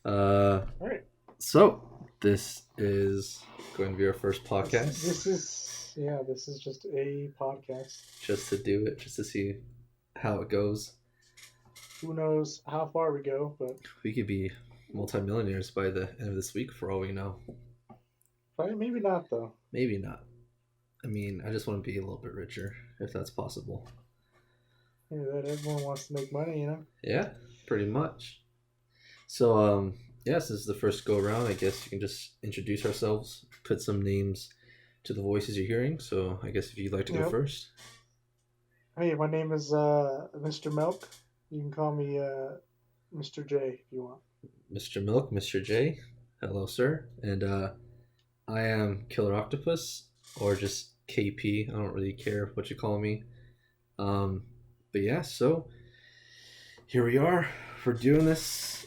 All right. So this is going to be our first podcast, This is just a podcast. just to do it, just to see how it goes. Who knows how far we go, but We could be multimillionaires by the end of this week, for all we know. probably maybe not though. Maybe not. I mean, I just want to be a little bit richer, if that's possible. Maybe that everyone wants to make money, you know. Yeah, pretty much. So, yes, this is the first go around. I guess you can just introduce ourselves, put some names to the voices you're hearing. So, I guess if you'd like to go Yep. first. Hey, my name is Mr. Milk. You can call me Mr. J if you want. Mr. Milk, Mr. J. Hello, sir. And I am Killer Octopus, or just KP. I don't really care what you call me. Um, but yeah, so here we are. We're doing this.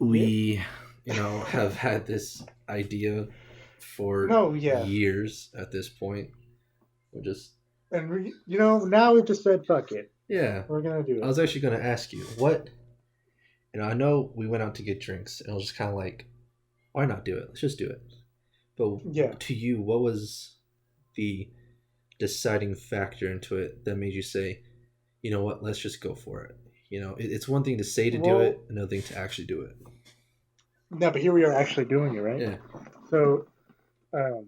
Yep. We, have had this idea for No, yeah, years at this point. We're just, now we've just said fuck it. yeah. We're gonna do I it. was actually going to ask you, what, I know we went out to get drinks, and I was just kind of like, why not do it? Let's just do it. Yeah. But to you, what was the deciding factor into it that made you say, you know what, let's just go for it? It's one thing to say to do Well, it, another thing to actually do it. no, but here we are actually doing it, right? Yeah. So, um,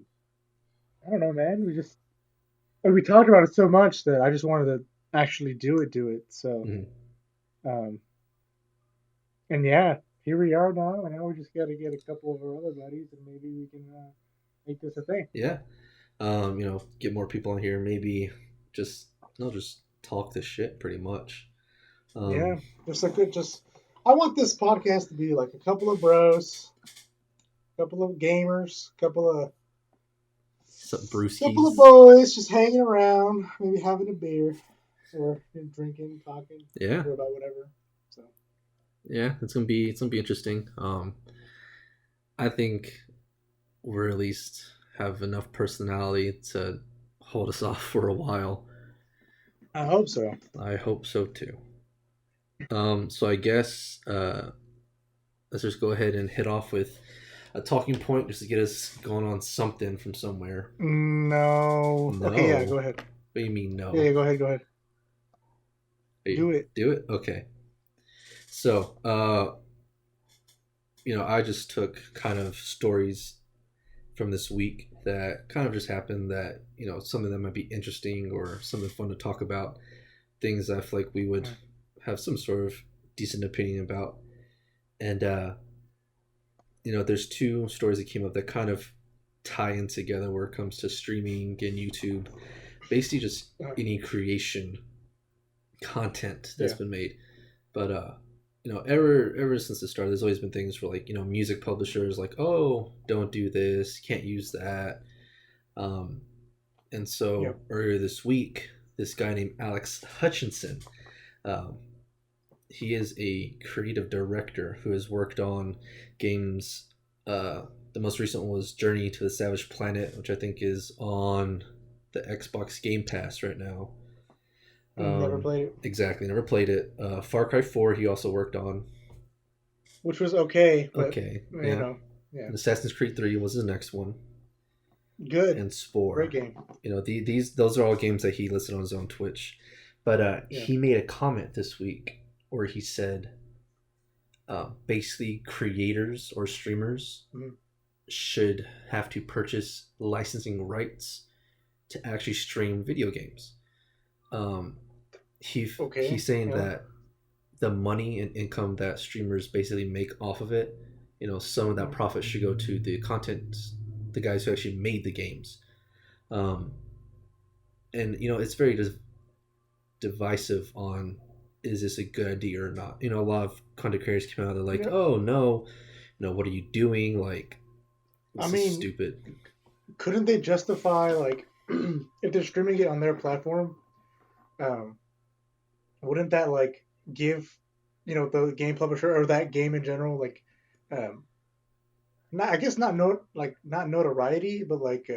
I don't know, man. We talked about it so much that I just wanted to actually do it. So, Mhm. um, and yeah, here we are now, and now we just got to get a couple of our other buddies, and maybe we can make this a thing. Yeah. Get more people on here. Maybe just just talk this shit pretty much. Yeah, Um, just like it. Just I want this podcast to be like a couple of bros, a couple of gamers, some couple of brewskis. boys just hanging around, maybe having a beer or drinking, talking Yeah. about whatever. So Yeah. It's gonna be interesting. I think we're at least have enough personality to hold us off for a while. I hope so. I hope so too. So I guess let's just go ahead and hit off with a talking point just to get us going on something from somewhere. No. Okay, yeah, No. go ahead. What do you mean Yeah, no? yeah, go ahead, go ahead. Hey, Do it. do it? Okay. So, I just took kind of stories from this week that kind of just happened that, something that might be interesting or something fun to talk about, things I feel like we would have some sort of decent opinion about. And there's two stories that came up that kind of tie in together where it comes to streaming and YouTube, basically just any creation content that's Yeah. been made. But ever since the start, there's always been things for like music publishers like, oh, don't do this, can't use that. Um, and so Yep. earlier this week, this guy named Alex Hutchinson, um, he is a creative director who has worked on games. The most recent one was Journey to the Savage Planet, which I think is on the Xbox Game Pass right now. Never played it. Exactly, never played it. Far Cry 4 he also worked on. Which was okay, but Okay, you yeah. know, yeah. And Assassin's Creed 3 was his next one. Good. And Great Spore. game. Those are all games that he listed on his own Twitch. But Yeah. he made a comment this week where he said basically creators or streamers Mhm. should have to purchase licensing rights to actually stream video games. Um, Okay. he's saying Yeah. that the money and income that streamers basically make off of it, some of that Mhm. profit should go to the content, the guys who actually made the games. Um, and it's very divisive on is this a good idea or not. A lot of content creators come out, they're like, Yeah. oh no, what are you doing? Like, I this is mean, stupid. couldn't they justify like if they're streaming it on their platform? Um, wouldn't that like give the game publisher or that game in general like um not I guess not notoriety but like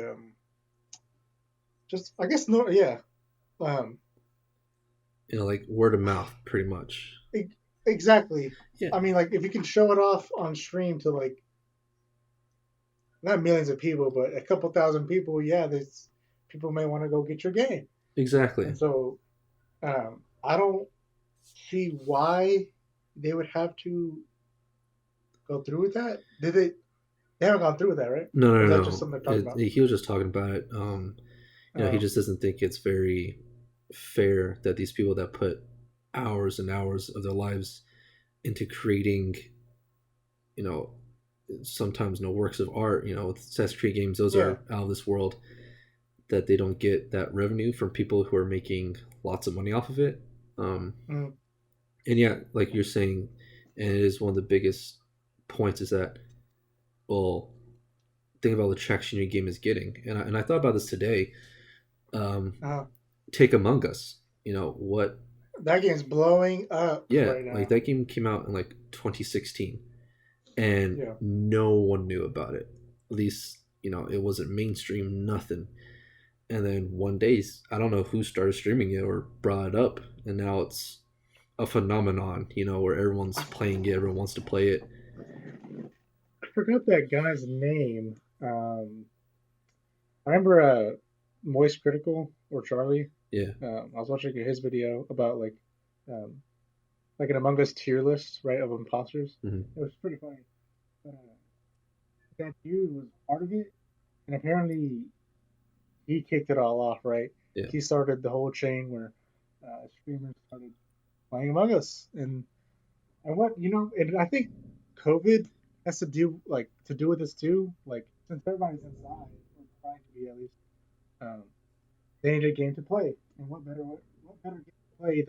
just I guess um Like word of mouth, pretty much. exactly. Yeah, I mean, like if you can show it off on stream to like not millions of people, but a couple thousand people, yeah, there's people may want to go get your game. exactly. And so I don't see why they would have to go through with that. Did they? They haven't gone through with that, right? No, Or no, is that just no. something they're talking about? He was just talking about it. He Uh, just doesn't think it's very fair that these people that put hours and hours of their lives into creating, you know, sometimes no works of art, with Assassin's Creed games, those yeah. are out of this world, that they don't get that revenue from people who are making lots of money off of it. Um, Mm, and yeah, like you're saying, and it is one of the biggest points is that, well, think about the traction your game is getting. And I thought about this today. Um, uh, take Among Us. What? that game's blowing up Yeah, right like now. that game came out in like 2016, and Yeah. no one knew about it. At least it wasn't mainstream, nothing. And then one day, I don't know who started streaming it or brought it up, and now it's a phenomenon. Where everyone's playing it, everyone wants to play it. I forgot that guy's name. I remember Moist Critical or Charlie. Yeah. I was watching his video about um, like an Among Us tier list, right, of imposters. Hmm. It was pretty funny. But, that dude was part of it, and apparently he kicked it all off, right? Yeah. He started the whole chain where streamers started playing Among Us, and and I think COVID has to do with this too. Like since everybody's inside, or trying to be at least, um, they need a game to play, and what better game to play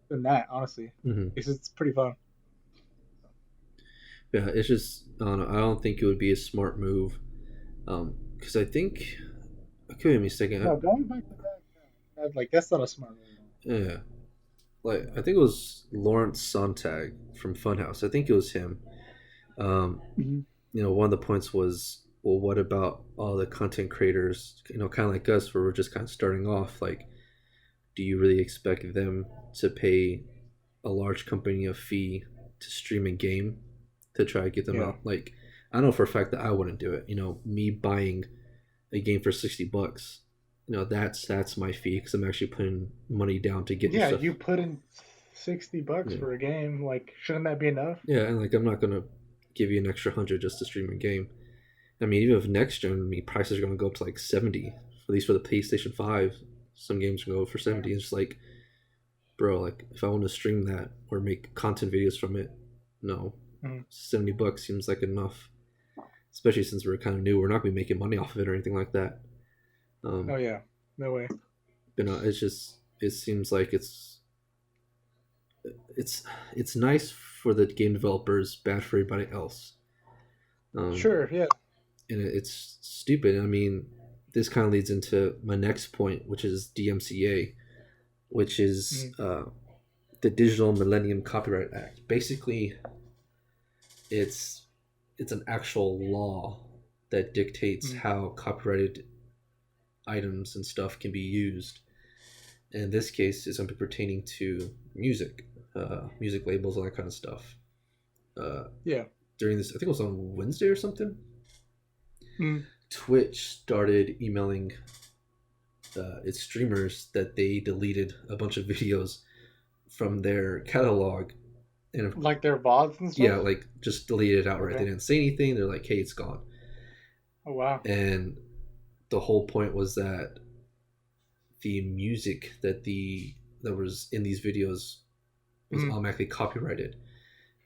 than that? Honestly, Hmm. it's pretty fun. Yeah, it's just I don't know. I don't think it would be a smart move, because I think I could be mistaken. No, going back to like that's not a smart move. Yeah, like I think it was Lawrence Sontag from Funhouse. I think it was him. Um, Mm-hmm. one of the points was, well, what about all the content creators? Kind of like us, where we're just kind of starting off. Like, do you really expect them to pay a large company a fee to stream a game to try to get them Yeah, out? Like, I know for a fact that I wouldn't do it. Me buying a game for $60. That's my fee because I'm actually putting money down to get your yeah. stuff. You put in $60 Yeah, for a game. Like, shouldn't that be enough? yeah, and like I'm not gonna give you an extra 100 just to stream a game. I mean, even with next gen, prices are gonna go up to like 70. At least for the PlayStation 5, some games can go for Yeah. 70. It's just like, bro, like if I want to stream that or make content videos from it, no, Mm-hmm. $70 seems like enough. Especially since we're kind of new, we're not gonna be making money off of it or anything like that. Oh yeah, no way. But no, it seems like it's nice for the game developers, bad for everybody else. Um, Sure, yeah. and it's stupid. I mean, this kind of leads into my next point, which is DMCA, which is Mm-hmm. the Digital Millennium Copyright Act. Basically, it's an actual law that dictates Mm-hmm. how copyrighted items and stuff can be used. And in this case, it's going to be pertaining to music, music labels, all that kind of stuff. Yeah. During this, I think it was on Wednesday or something, Mm-hmm. Twitch started emailing its streamers that they deleted a bunch of videos from their catalog, and Like their VODs and yeah, stuff. like just deleted it outright. They Okay. didn't say anything. They're like, "Hey, it's gone." Oh wow. And the whole point was that the music that was in these videos was Mm-hmm. automatically copyrighted.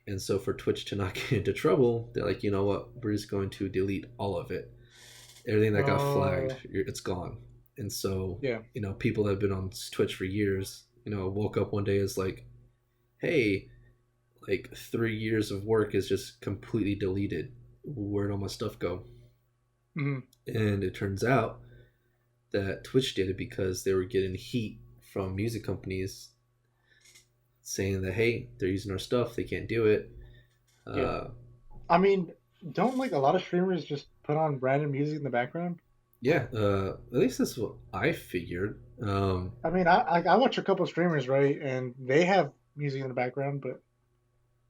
And so for Twitch to not get into trouble, they're like, you know what, we're just going to delete all of it. Everything that got flagged, Oh it's gone. And so, yeah. people that have been on Twitch for years, woke up one day as like, hey, like 3 years of work is just completely deleted. Where'd all my stuff go? Mm-hmm. And it turns out that Twitch did it because they were getting heat from music companies saying that, hey, they're using our stuff, they can't do it. Yeah. I mean, don't like a lot of streamers just put on random music in the background? Yeah, at least that's what I figured. I mean, I watch a couple streamers, right, and they have music in the background, but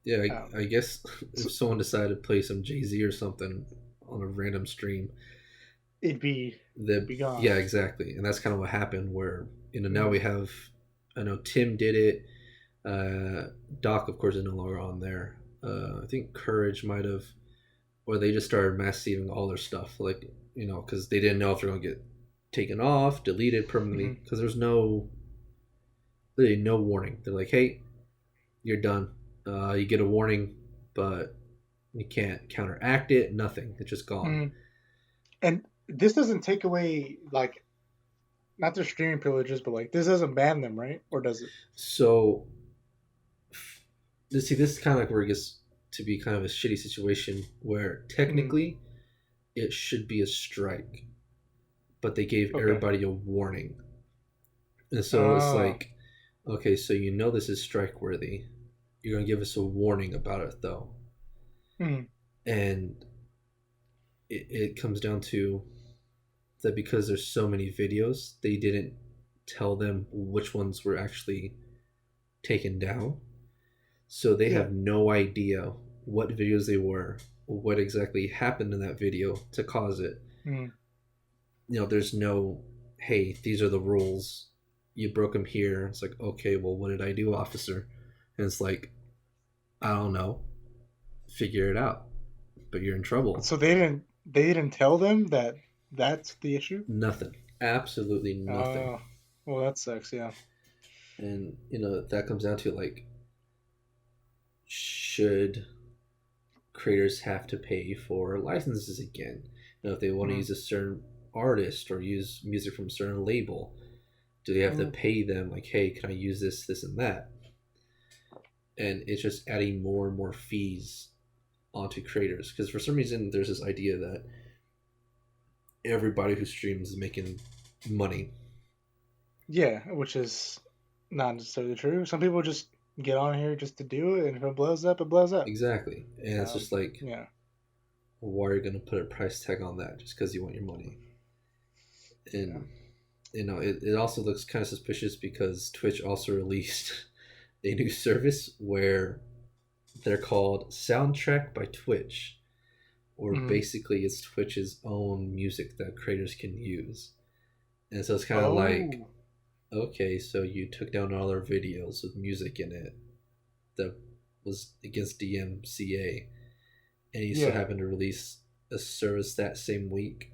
Yeah, Um, I guess so if someone decided to play some Jay-Z or something on a random stream, it'd be the gone. yeah, exactly. And that's kind of what happened where, now Mm, we have, I know Tim did it. Doc, of course, is no longer on there. I think Courage might have, or they just started mass saving all their stuff, like, because they didn't know if they're gonna get taken off, deleted permanently, mhm, because there's literally no warning. They're like, hey, you're done. You get a warning, but you can't counteract it. Nothing. It's just gone. mm. And this doesn't take away like not their streaming privileges, but like this doesn't ban them, right? Or does it? So, see, this is kind of like where it gets to be kind of a shitty situation where Mm, technically it should be a strike, but they gave okay. everybody a warning. And so it's Oh. like, okay, so this is strike worthy. You're gonna give us a warning about it though. Mm, And it comes down to that because there's so many videos, they didn't tell them which ones were actually taken down. So they yeah. have no idea what videos they were, what exactly happened in that video to cause it. Mm. There's no, hey, these are the rules. You broke them here. It's like, okay, well, what did I do, officer? And it's like, I don't know. Figure it out. But you're in trouble. So they didn't tell them that that's the issue. Nothing. Absolutely nothing. Oh, well, that sucks. Yeah. And, that comes down to like, should creators have to pay for licenses again? If they want to Mm, use a certain artist or use music from a certain label, do they have to mm, pay them like, hey, can I use this and that? And it's just adding more and more fees onto creators because for some reason there's this idea that everybody who streams is making money. yeah, which is not necessarily true. Some people just get on here just to do it, and if it blows up, it blows up. Exactly. And it's Um, just like, yeah. why are you going to put a price tag on that just because you want your money? Yeah. And it also looks kind of suspicious because Twitch also released a new service where they're called Soundtrack by Twitch, or Mm. basically it's Twitch's own music that creators can use. And so it's kind of like, Oh. okay, so you took down all our videos with music in it that was against DMCA, and you still Yeah. happen to release a service that same week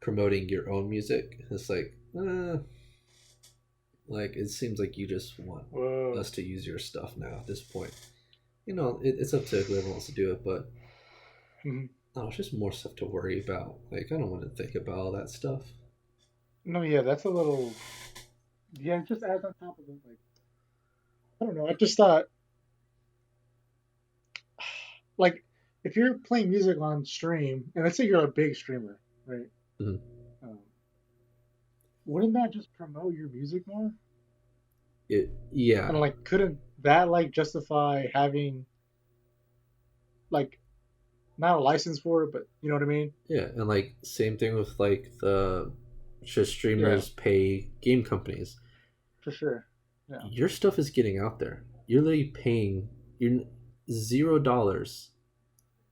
promoting your own music. It's like it seems like you just want Whoa. us to use your stuff now at this point. It's up to whoever wants to do it, but Mhm. no, it's just more stuff to worry about. Like, I don't want to think about all that stuff. No, yeah, that's a little. Yeah, it just adds on top of it. Like, I don't know. I just thought, like, if you're playing music on stream, and let's say you're a big streamer, right? Mhm. Um, wouldn't that just promote your music more? Yeah, And like, couldn't that like justify having like not a license for it, but you know what I mean? yeah, and like same thing with like the just Yeah, streamers pay game companies. for sure. Yeah. Your stuff is getting out there. You're literally paying you're $0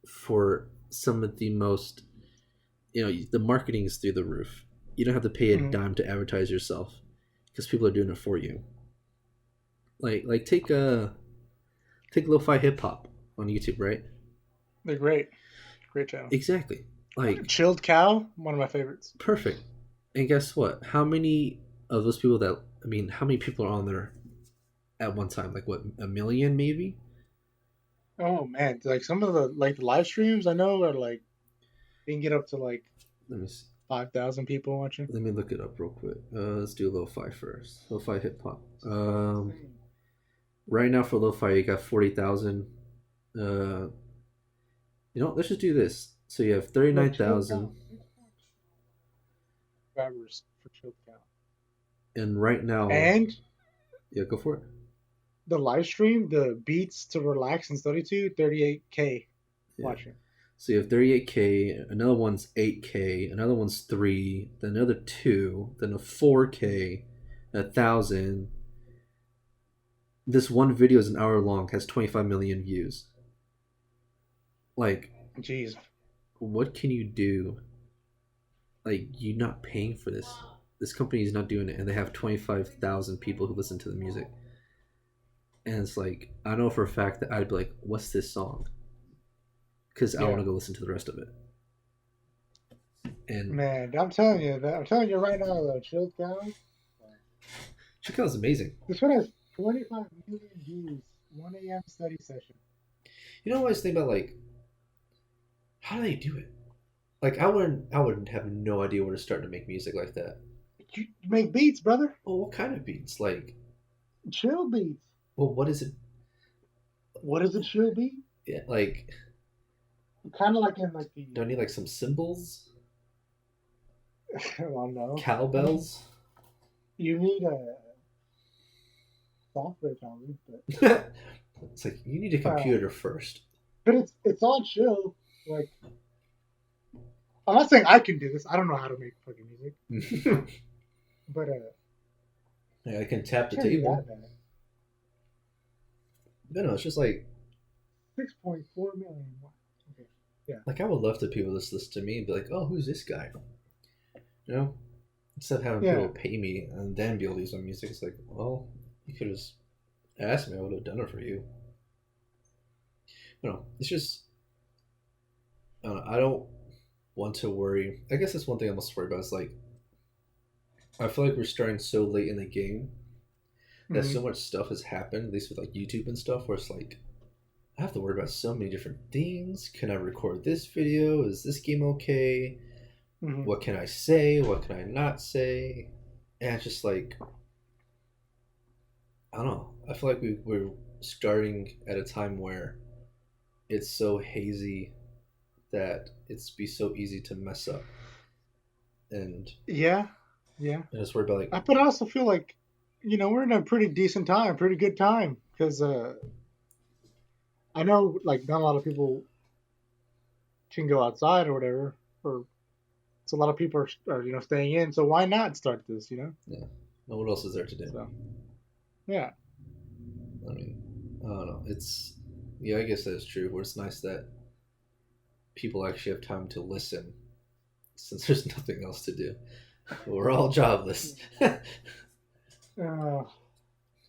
for some of the most, the marketing is through the roof. You don't have to pay a Mhm. dime to advertise yourself because people are doing it for you. Like take lo-fi hip hop on YouTube, right? They're great. Great channel. Exactly. Like, Chilled Cow, one of my favorites. perfect. And guess what? How many of those people how many people are on there at one time? Like, what, a million maybe? Oh man, like some of the like the live streams I know are like they can get up to like Let me see. 5,000 people watching. Let me look it up real quick. Let's do lo-fi first. Lo-fi hip hop. Insane. Right now for lo-fi, you got 40,000. Uh, let's just do this. So you have Yo, thirty-nine Chilled thousand, Cow, 6.2 subscribers for Chilled Cow. and right now, And yeah, go for it. the live stream, the beats to relax and study to, 38K Yeah. watching. So you have 38K, another one's 8K, another one's 3, then another 2, then a 4K, 1,000, This one video is an hour long, has 25 million views. Like, Jeez. what can you do? Like, you're not paying for this. This company is not doing it, and they have 25,000 people who listen to the music. And it's like, I know for a fact that I'd be like, what's this song? Because I want to go listen to the rest of it. And man, I'm telling you right now, though, Chill Cow. Chill Cow is amazing. This one has 25 million views. 1 a.m. study session. You know what I was thinking about? Like, how do they do it? Like, I wouldn't have no idea where to start to make music like that. You make beats, brother. Well, what kind of beats? Like, chill beats. Well, what is it? What is a chill beat? Yeah, like, kind of like in like the. Don't need like some cymbals? Well, no. Cowbells? You need a software probably, but it's like you need a computer first. But it's all chill. Like, I'm not saying I can do this. I don't know how to make fucking music. But yeah, I can tap the table. No, it's just like 6.4 million. Okay. Yeah. Like, I would love to people just listen to me and be like, "Oh, who's this guy?" You know, instead of having people pay me and then be able to use my music, it's like, well, you could have just asked me. I would have done it for you. No, it's just I don't want to worry. I guess that's one thing I'm most worried about. Is like, I feel like we're starting so late in the game that so much stuff has happened, at least with like YouTube and stuff, where it's like I have to worry about so many different things. Can I record this video? Is this game okay? What can I say? What can I not say? And it's just like, I don't know. I feel like we're starting at a time where it's so hazy that it's be so easy to mess up. And yeah. I just worry about like. But I also feel like, we're in a pretty decent time, pretty good time, because I know like not a lot of people can go outside or whatever, or so a lot of people are staying in. So why not start this? Yeah. Well, what else is there to do? So, yeah. I mean, I don't know. I guess that's true. Where it's nice that people actually have time to listen, since there's nothing else to do. We're all jobless. But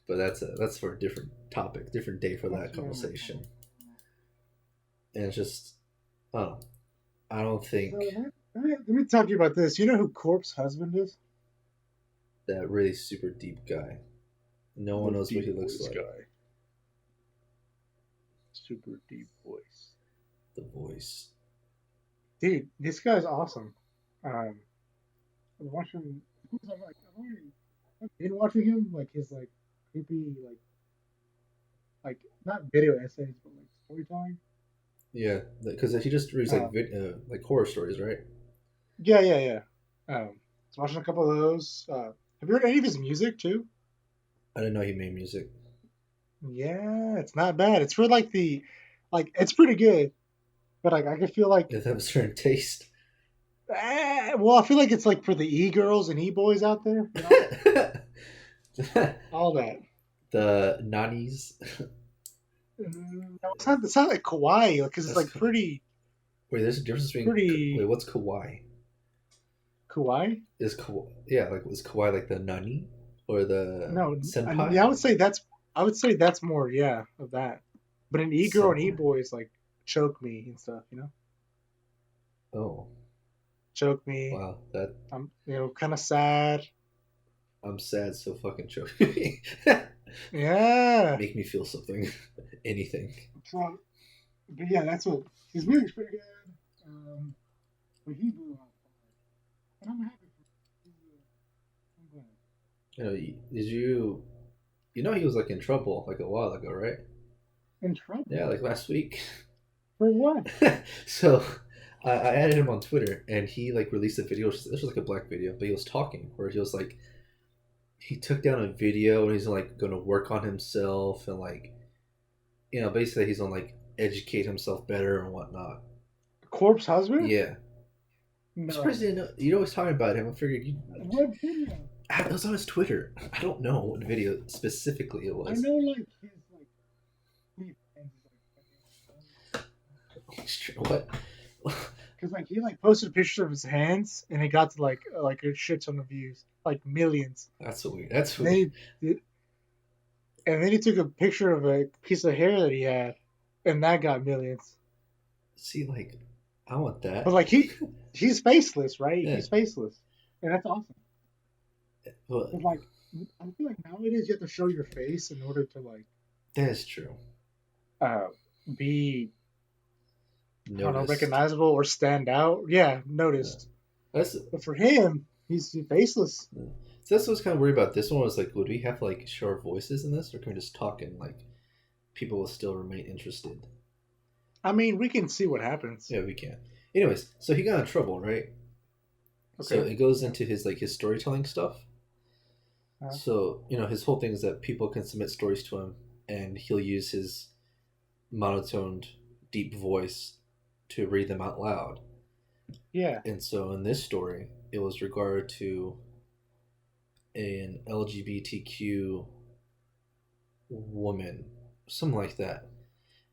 that's for a different topic, different day for that conversation. And it's just, I don't think. So let me talk to you about this. You know who Corp's husband is? That really super deep guy. No one knows what he looks like. Guy. Super deep voice. The voice. Dude, this guy's awesome. I'm watching. I've been watching him, like his like creepy like not video essays, but like storytelling. Yeah, because he just reads like horror stories, right? Yeah. I was watching a couple of those. Have you heard any of his music too? I didn't know he made music. Yeah, it's not bad. It's for like it's pretty good, but like I could feel like it have a certain taste. Well, I feel like it's like for the e-girls and e-boys out there. All that. The nannies. No, it's not like kawaii, because it's like pretty. Wait, there's a difference between. Wait, what's kawaii? Kawaii? Is kawaii like the nani or the senpai? Yeah, I would say that's more of that. But an e-girl and e-boy is like choke me and stuff, Oh. Choke me. Wow, that. I'm kind of sad. I'm sad, so fucking choke me. Yeah. Make me feel something, anything. So, but yeah, that's what his music's pretty good. But he blew out, and I'm happy for him. I'm glad. He was like in trouble like a while ago, right? In trouble? Yeah, like last week. For what? So. I added him on Twitter, and he like released a video. This was like a black video, but he was talking where he was like, he took down a video and he's like going to work on himself and like, basically he's gonna like educate himself better and whatnot. Corp's husband? Yeah. No. You know, he's talking about him. I figured What video? It was on his Twitter. I don't know what video specifically it I was. know, like his like he What? because like he like posted pictures of his hands and it got to like a shit ton of views, like millions. That's weird. That's And then weird. he took a picture of a piece of hair that he had, and that got millions. See, like, I want But that. like he's faceless, right? Yeah. He's faceless, and that's awesome. But But like I feel like nowadays you have to show your face in order to like that is true. uh be I don't know Noticed. recognizable or stand out. Yeah, Yeah. noticed. That's But for him, he's faceless. yeah. So that's what's kind of worried about this one was like, would we have to like show our voices in this, or can we just talk and like people will still remain interested? I mean, we can see what happens. Yeah, we can. Anyways, so he got in trouble, right? So Okay. it goes into his storytelling stuff. Uh, So his whole thing is that people can submit stories to him, and he'll use his monotoned, deep voice to read them out loud. yeah. And so in this story, it was regarded to an LGBTQ woman, something like that.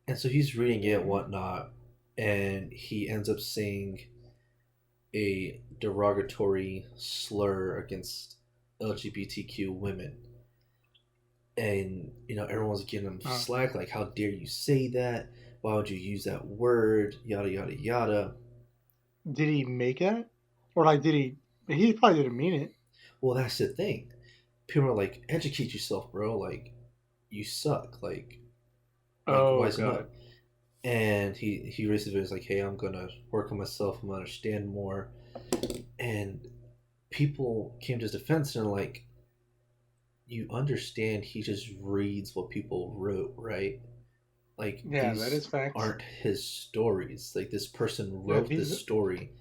And so he's reading it, whatnot, and he ends up saying a derogatory slur against LGBTQ women. And everyone's giving him Uh, slack, like, how dare you say that? Why would you use that word? Yada yada yada. did he make it, or like did he? He probably didn't mean it. Well, that's the thing. People are like, educate yourself, bro. Like, you suck. Like Oh wisen god. up. And he raised his voice like, hey, I'm gonna work on myself. I'm gonna understand more. And people came to his defense and are like, you understand he just reads what people wrote, right? Like, Yeah, that these is facts. aren't his stories. Like, this person Yeah, wrote these. this story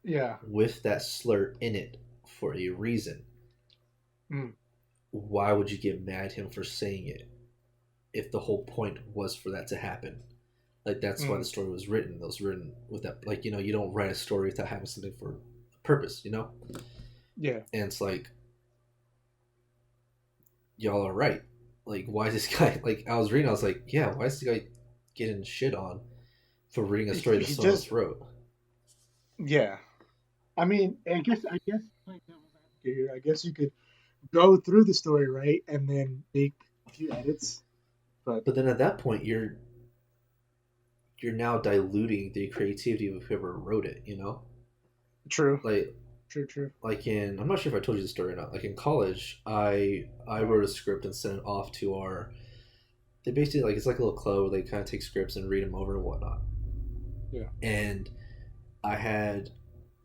Yeah. with that slur in it for a reason. Mm, Why would you get mad at him for saying it if the whole point was for that to happen? Like, that's why the mm, story was written. It was written with that, like, you don't write a story without having something for a purpose. yeah. And it's like, y'all are right. Like, why is this guy, like, I was reading, I was like, yeah, why is this guy getting shit on for reading a story that He someone just. else wrote? Yeah. I mean, I guess like devil's advocate here, I guess you could go through the story right and then make a few edits. But But then at that point, you're now diluting the creativity of whoever wrote it. true, Like, true, true. I'm not sure if I told you the story or not. Like in college, I Oh, wrote a script and sent it off to our. They basically like it's like a little club where they kind of take scripts and read them over and whatnot. yeah. And I had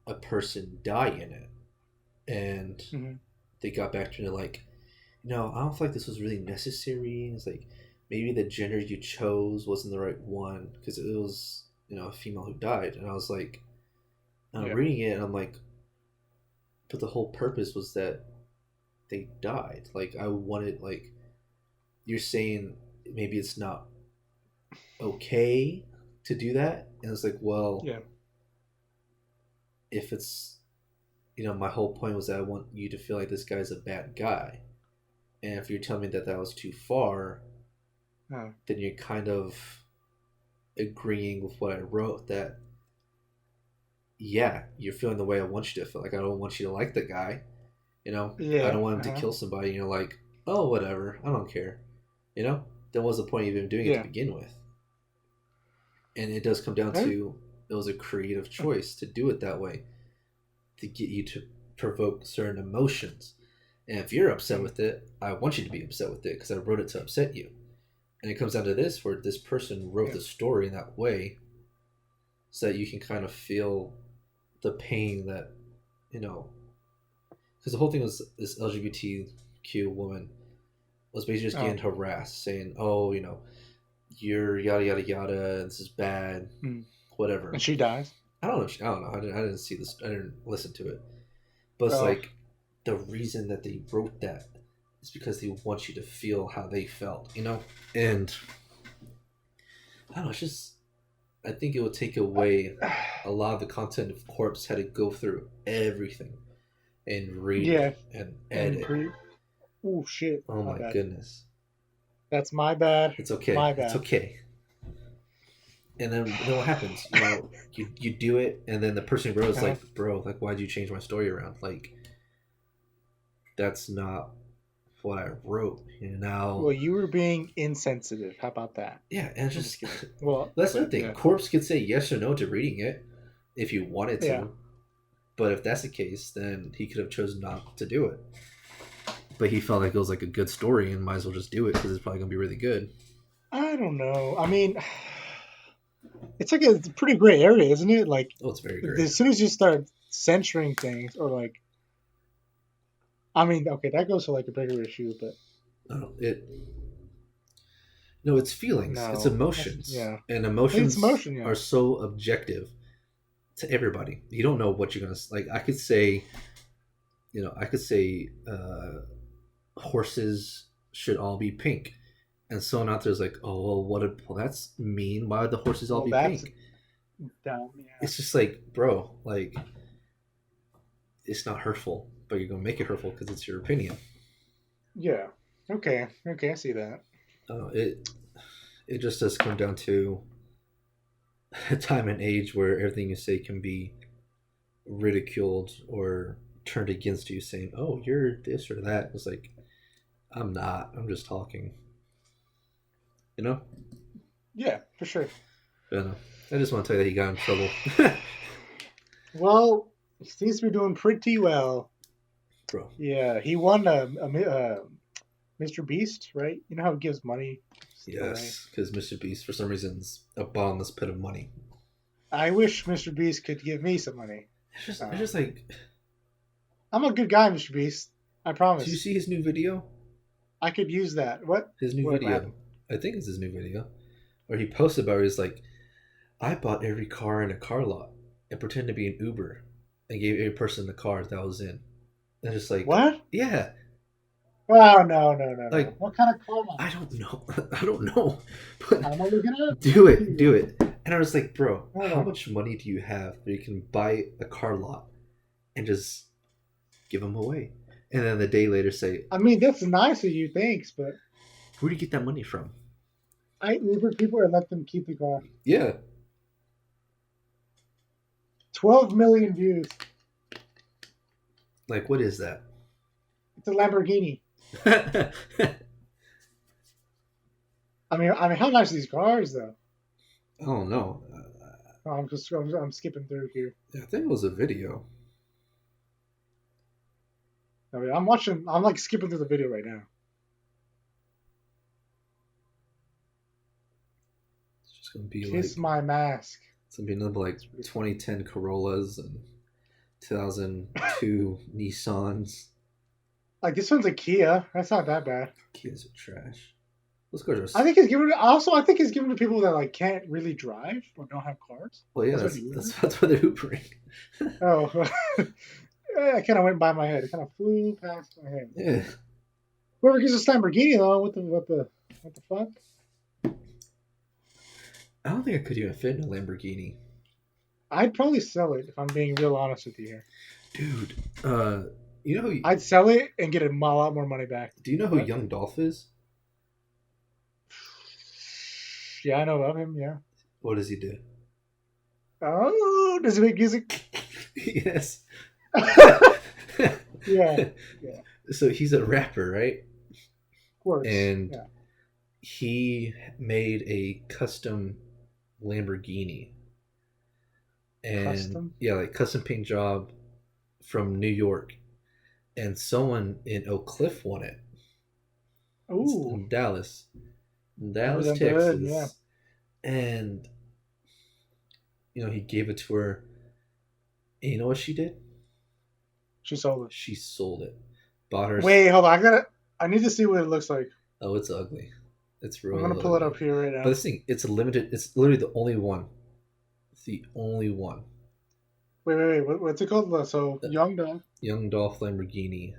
a person die in it, and Hmm. they got back to me like, I don't feel like this was really necessary. It's like maybe the gender you chose wasn't the right one because it was a female who died, and I was like, I'm Yeah. reading it and I'm like, but the whole purpose was that they died. Like I wanted like you're saying maybe it's not okay to do that, and it's like, well, Yeah. if it's my whole point was that I want you to feel like this guy's a bad guy, and if you're telling me that that was too far, Uh, then you're kind of agreeing with what I wrote that yeah, you're feeling the way I want you to feel. Like I don't want you to like the guy, I yeah. don't want him to Uh-huh. kill somebody, and you're like, oh whatever, I don't care. Then what's the point of even doing it to Yeah. begin with? And it does come down That- to it was a creative choice to do it that way to get you to provoke certain emotions. And if you're upset mm, with it, I want you to be upset with it because I wrote it to upset you. And it comes down to this where this person wrote yeah. the story in that way so that you can kind of feel the pain that, you know, because the whole thing was this LGBTQ woman was basically just getting Oh. harassed, saying, "Oh, you're yada yada yada. This is bad, Mm. whatever." And she dies. I don't know. I don't know. I didn't see this. I didn't listen to it. But it's Oh. like the reason that they wrote that is because they want you to feel how they felt. And I don't know. It's just I think it would take away a lot of the content if Corpse had to go through everything and read Yeah, it and and edit. oh shit, Oh my my bad. goodness. That's my bad. It's okay. My It's bad. okay. And then what happens? You do it, and then the person grows Uh-huh. like, bro, like why'd you change my story around? Like that's not what I wrote. Now, Well, you were being insensitive. How about that? yeah, and I'm just just kidding. Well, that's the but thing. yeah, Corpse could say yes or no to reading it if you wanted yeah. to, but if that's the case, then he could have chosen not to do it. But he felt like it was like a good story and might as well just do it because it's probably gonna be really good. I don't know. I mean, it's like a pretty gray area, isn't it? Like, Oh, it's very great. as soon as you start censoring things, or like, I mean, okay, that goes to like a bigger issue, but I don't know, it no, it's feelings, it's no, emotions, yeah, and it's emotions emotion, yeah. are so objective to everybody. You don't know what you're gonna like. I could say, I could say horses should all be pink, and someone out there's like, oh well, well that's mean. Why would the horses all Well, be that's pink? dumb, yeah. It's just like, bro, like it's not hurtful, but you're gonna make it hurtful because it's your opinion. Yeah. Okay. Okay, I see that. It just does come down to a time and age where everything you say can be ridiculed or turned against you, saying, "Oh, you're this or that." It's like I'm not. I'm just talking. You know. Yeah, for sure. But, I just want to tell you that he got in trouble, Well, he seems to be doing pretty well. bro. Yeah, he won a Mr. Beast, right? You know how he gives money away. Yes, because Mr. Beast, for some reason, is a bottomless pit of money. I wish Mr. Beast could give me some money. It's just like, I'm a good guy, Mr. Beast. I did you promise. see his new video? I could use that. What? His new What video. happened? I think it's his new video, where he posted about it. He's like, I bought every car in a car lot and pretended to be an Uber and gave every person the car that was in. And just like, What? yeah, Oh, no, no, no, no. like What kind of karma? I don't know, I don't know, but I'm gonna look it up. do it, do it. And I was like, bro, Hold how on. much money do you have that you can buy a car lot and just give them away? And then the day later say, I mean, that's nice of you, thanks, but where do you get that money from? I Uber people and let them keep the car. Yeah, 12 million views. like what is that? It's a Lamborghini. I mean, how nice are these cars, though? I don't know. Oh, I'm skipping through here. I think it was a video. I mean, I'm like skipping through the video right now. It's just gonna be Kiss like my mask. it's gonna be another like 2010 Corollas and 2002 Nissans. Like this one's a Kia. That's not that bad. Kids are trash. Those cars are. I think he's giving it. Also, I think he's giving it to people that like can't really drive or don't have cars. Well, yeah, That's what he that's why they're Ubering. Oh, I kind of went by my head. It kind of flew past my head. Yeah. Whoever gets a Lamborghini though, what the fuck? I don't think I could even fit in a Lamborghini. I'd probably sell it if I'm being real honest with you here. Dude, you know who? I'd sell it and get a lot more money back. Do you know who What? Young Dolph is? Yeah, I know of him. Yeah. What does he do? Oh, does he make music? Yes. Yeah. So he's a rapper, right? Of course. And yeah. he made a custom Lamborghini. And Custom? yeah, like custom paint job from New York. And someone in Oak Cliff won it. It's Ooh. in Dallas, Them Texas. good, yeah. And he gave it to her. And you know what she did? She sold it. She sold it. Bought her. Wait, hold on. I need to see what it looks like. Oh, it's ugly. It's really. I'm gonna pull it up here right now. But this thing, it's limited. It's literally the only one. It's the only one. Wait. What's it called? So Young Dolph. Young Dolph Lamborghini.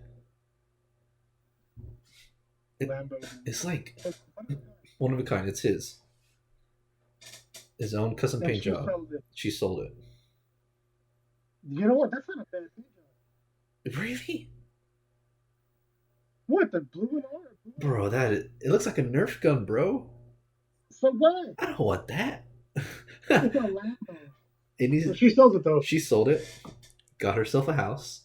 Lambo. It's like one of a kind. It's his own custom paint job. She sold it. You know what? That's not a bad paint job. Really? What, the blue and orange? Bro, it looks like a Nerf gun, bro. So what? I don't want that. It's a Lambo. And So she sells it though. she sold it, got herself a house.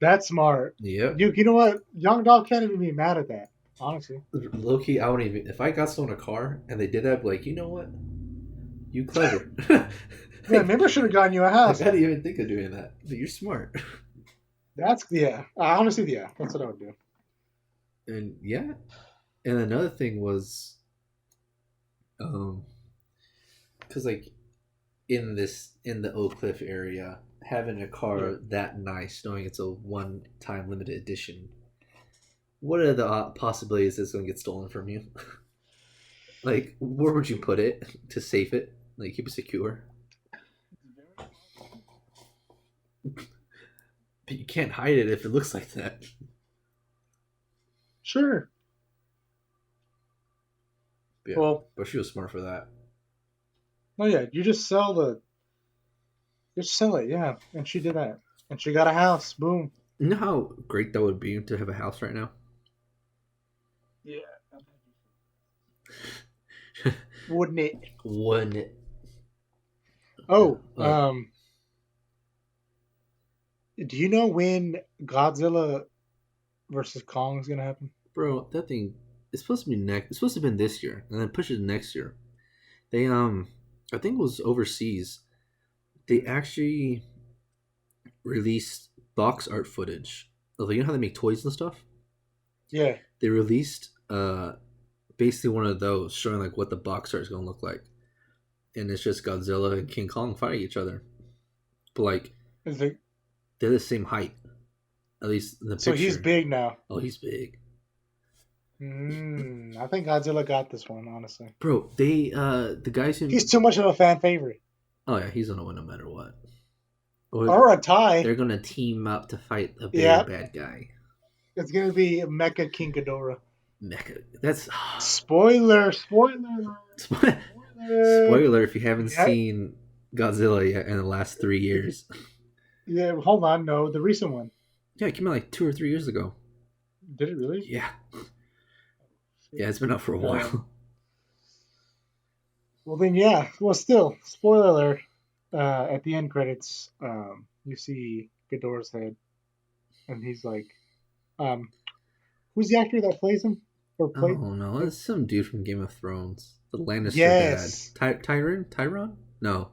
That's smart. Yep. You know what? Young dog can't even be mad at that. Honestly. Low key, I wouldn't even. If I got someone a car and they did that, I'd be like, you know what? You clever. Yeah, maybe I should have gotten you a I house. didn't even think of doing that, but you're smart. That's honestly, yeah. That's what I would do. And yeah, and another thing was, because like in the Oak Cliff area, having a car that nice, knowing it's a one-time limited edition, what are the possibilities it's gonna get stolen from you? Like, where would you put it to save it? Like, keep it secure. But you can't hide it if it looks like that. Sure. Yeah. Well, But she was smart for that. no, yeah. You just sell it, yeah. And she did that, and she got a house. Boom. You know how great that would be to have a house right now? Yeah. Wouldn't it? Wouldn't it? Oh, do you know when Godzilla versus Kong is gonna happen? Bro, that thing it's supposed to be next. It's supposed to have been this year, and then push it to next year. They I think it was overseas. They actually released box art footage. Like, you know how they make toys and stuff? Yeah. They released basically one of those showing like what the box art is gonna look like, and it's just Godzilla and King Kong fighting each other, but like Is it? they're the same height, at least in the picture. So he's big now. Oh, he's big. I think Godzilla got this one, honestly. Bro, they the guys who He's too much of a fan favorite. Oh yeah, he's gonna win no matter what. Or a tie. They're gonna team up to fight a big bad guy. It's gonna be Mecha King Ghidorah. Mecha. That's spoiler. Spoiler if you haven't seen Godzilla yet in the last 3 years. Yeah, hold on. No, the recent one. Yeah, it came out like 2 or 3 years ago. Did it really? Yeah. Yeah, it's been out for a while. Well then, yeah. Well, still, spoiler alert. At the end credits, you see Ghidorah's head, and he's like, who's the actor that plays him? Oh no, it's some dude from Game of Thrones, the Lannister dad. Tyrion? No,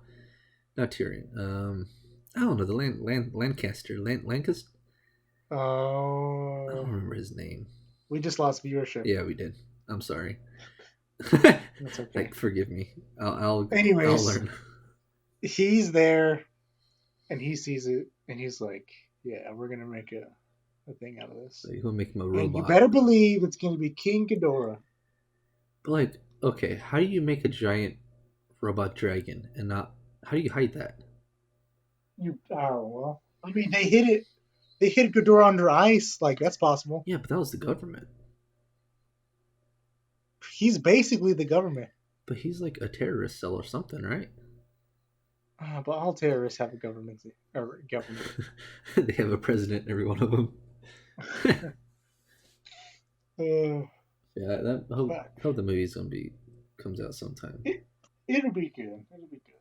not Tyrion. I don't know, the Lancaster. Lancaster. Oh. I don't remember his name. We just lost viewership. Yeah, we did. I'm sorry. That's okay. Like, forgive me. I'll learn. He's there, and he sees it, and he's like, "Yeah, we're gonna make a thing out of this. So he'll make him a robot. And you better believe it's gonna be King Ghidorah." But like, okay, how do you make a giant robot dragon and not? How do you hide that? Well, I mean, they hid Ghidorah under ice. Like, that's possible. Yeah, but that was the government. He's basically the government. But he's like a terrorist cell or something, right? But all terrorists have a government. They have a president, every one of them. Yeah, I hope the movie's comes out sometime. It'll be good. It'll be good.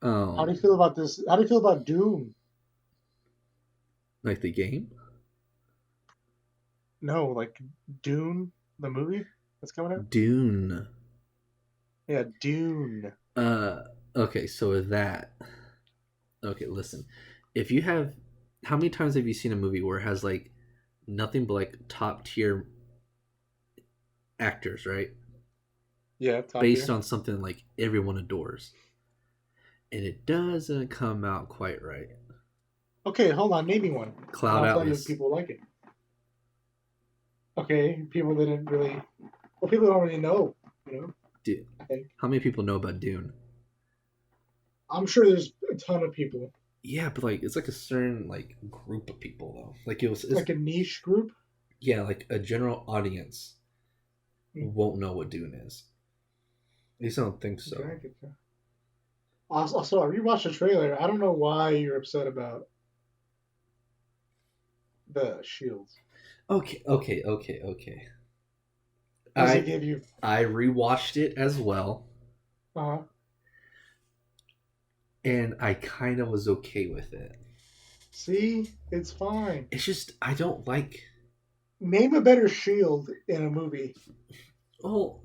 Oh. How do you feel about this? How do you feel about Dune? Like the game? No, like Dune, the movie that's coming out. Dune. Yeah, Dune. Okay, so with that, okay, listen. If you have, how many times have you seen a movie where it has like nothing but like top tier actors, right? Yeah, based on something like everyone adores, and it doesn't come out quite right. Okay, hold on. Name me one. Cloud Atlas. People like it. Okay, people didn't really. Well, people don't really know. You know. Dude, how many people know about Dune? I'm sure there's a ton of people. Yeah, but like it's like a certain like group of people though. Like it's like a niche group. Yeah, like a general audience won't know what Dune is. At least I don't think so. Also, I rewatched the trailer. I don't know why you're upset about the shields. Okay. Does it I give you? I rewatched it as well, Uh, and I kind of was okay with it. see, it's fine. It's just I don't like. Name a better shield in a movie. Oh,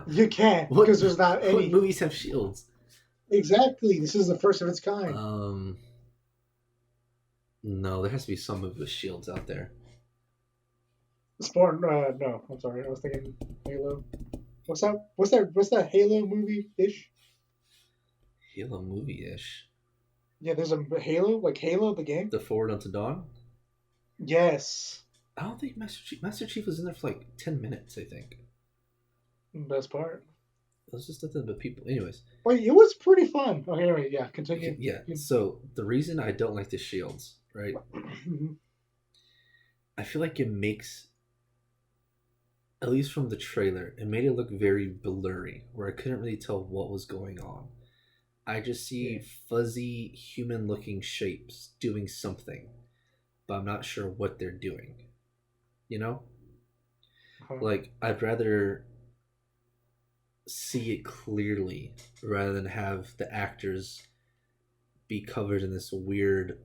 You can't what because there's not what any. movies have shields? Exactly. This is the first of its kind. No, there has to be some of the shields out there. Sport. No, I'm sorry. I was thinking Halo. What's that? What's that Halo movie ish? Halo movie ish. Yeah, there's a Halo, like Halo the game. The Forward Unto Dawn. Yes. I don't think Master Chief was in there for like 10 minutes. I think Best part. it was just nothing but people. Anyways, Wait, it was pretty fun. Okay, anyway, yeah, continue. yeah. So the reason I don't like the shields, right? I feel like it makes, at least from the trailer, it made it look very blurry, where I couldn't really tell what was going on. I just see fuzzy human-looking shapes doing something, but I'm not sure what they're doing. You know? Like, I'd rather see it clearly rather than have the actors be covered in this weird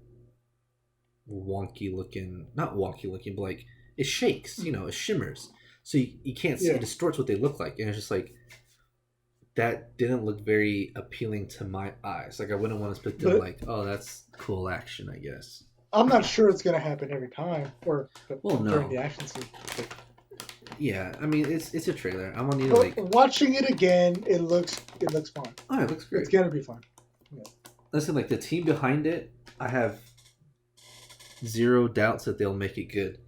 wonky looking, not wonky looking, but like it shakes, it shimmers, so you can't see. It distorts what they look like, and it's just like that didn't look very appealing to my eyes. Like I wouldn't want to put them like, oh, that's cool action, I guess. I'm not sure it's gonna happen every time, or during the action scene. Yeah, I mean it's a trailer. I'm gonna need to like watching it again. It looks fun. Oh, it looks great. It's gonna be fun. Yeah. Listen, like the team behind it, I have zero doubts that they'll make it good.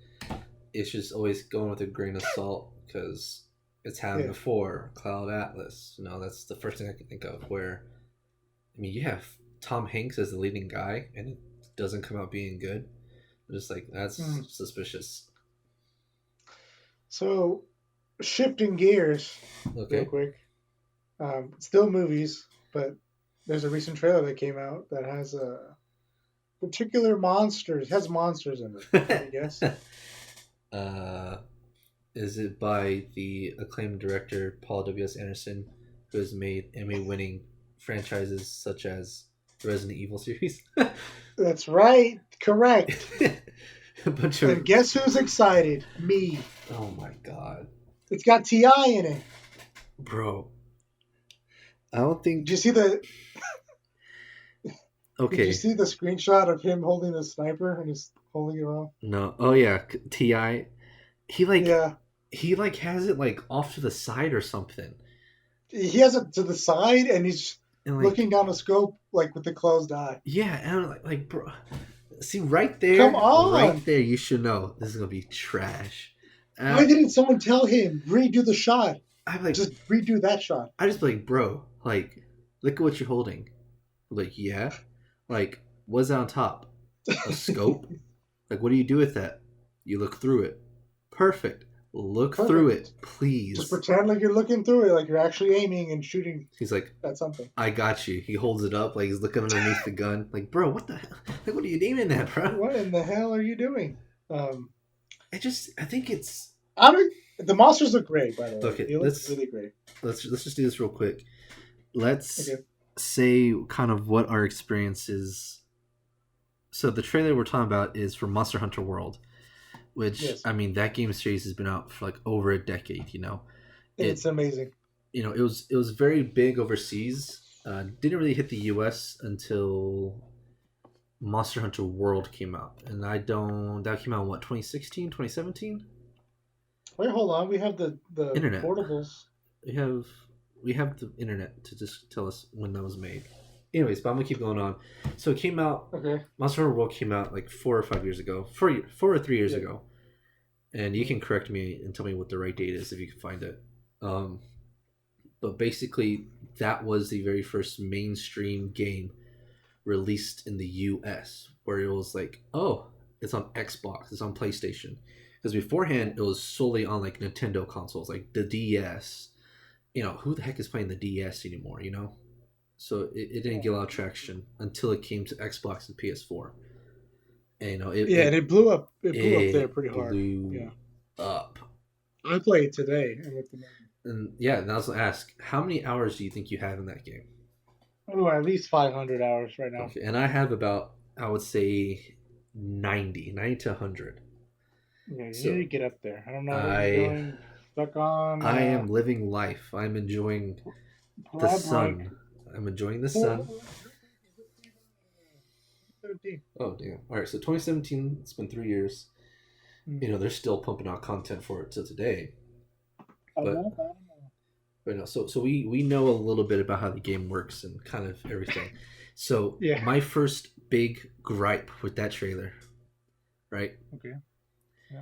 It's just always going with a grain of salt because it's happened before. Cloud Atlas, that's the first thing I can think of. Where, I mean, you have Tom Hanks as the leading guy, and it doesn't come out being good. I'm just like that's suspicious. So, shifting gears real quick. Still movies, but there's a recent trailer that came out that has a particular monsters. It has monsters in it, I guess. Is it by the acclaimed director Paul W.S. Anderson, who has made Emmy-winning franchises such as the Resident Evil series? That's right. Correct. And guess who's excited? Me. Oh my god. It's got T.I. in it. Bro. I don't think... Did you see the... Okay. Did you see the screenshot of him holding the sniper and he's holding it off? No. Oh yeah, T.I. He like... Yeah. He like has it like off to the side or something. He has it to the side and he's looking down the scope like with the closed eye. Yeah, and like bro... See, right there, come on, right there, you should know this is gonna be trash. Why didn't someone tell him redo the shot? I'm like, just redo that shot. I just like, bro, like, look at what you're holding. Like, yeah, like, what's on top? A scope? Like, what do you do with that? You look through it. Perfect. Look through it, please. Just pretend like you're looking through it, like you're actually aiming and shooting. He's like, at something. I got you. He holds it up like he's looking underneath the gun. Like, bro, what the hell? Like, what are you aiming at, bro? What in the hell are you doing? I think it's. The monsters look great, by the way. Okay, they look really great. Let's just do this real quick. Let's say kind of what our experience is. So the trailer we're talking about is for Monster Hunter World. Which, I mean, that game series has been out for like over a decade, It's amazing. It was very big overseas. Didn't really hit the US until Monster Hunter World came out. And that came out in what, 2016, 2017? Wait, hold on. We have the internet. Portables. We have the internet to just tell us when that was made. Anyways, but I'm gonna keep going on. So it came out. Okay. Monster Hunter World came out like 4 or 5 years ago. 4 or 3 years ago. And you can correct me and tell me what the right date is if you can find it. But basically, that was the very first mainstream game released in the US, where it was like, oh, it's on Xbox, it's on PlayStation. Because beforehand, it was solely on like Nintendo consoles, like the DS. Who the heck is playing the DS anymore? So it didn't get a lot of traction until it came to Xbox and PS4. And, you know, Yeah, and it blew up. It blew up there it pretty hard. blew Yeah, up. I played today and with the And yeah, and I was gonna ask, how many hours do you think you have in that game? oh, at least 500 hours right now. Okay, and I have about, I would say, 90 to 100. Yeah, you need So to get up there. I don't know what you're I doing. Stuck on I am living life. I'm enjoying the Prab rank sun. I'm enjoying the 4. sun. 17. Oh damn! All right, so 2017. It's been 3 years. Hmm. You know, they're still pumping out content for it till today. I But don't know. But no, so we know a little bit about how the game works and kind of everything. So Yeah. my first big gripe with that trailer, right? Okay. Yeah.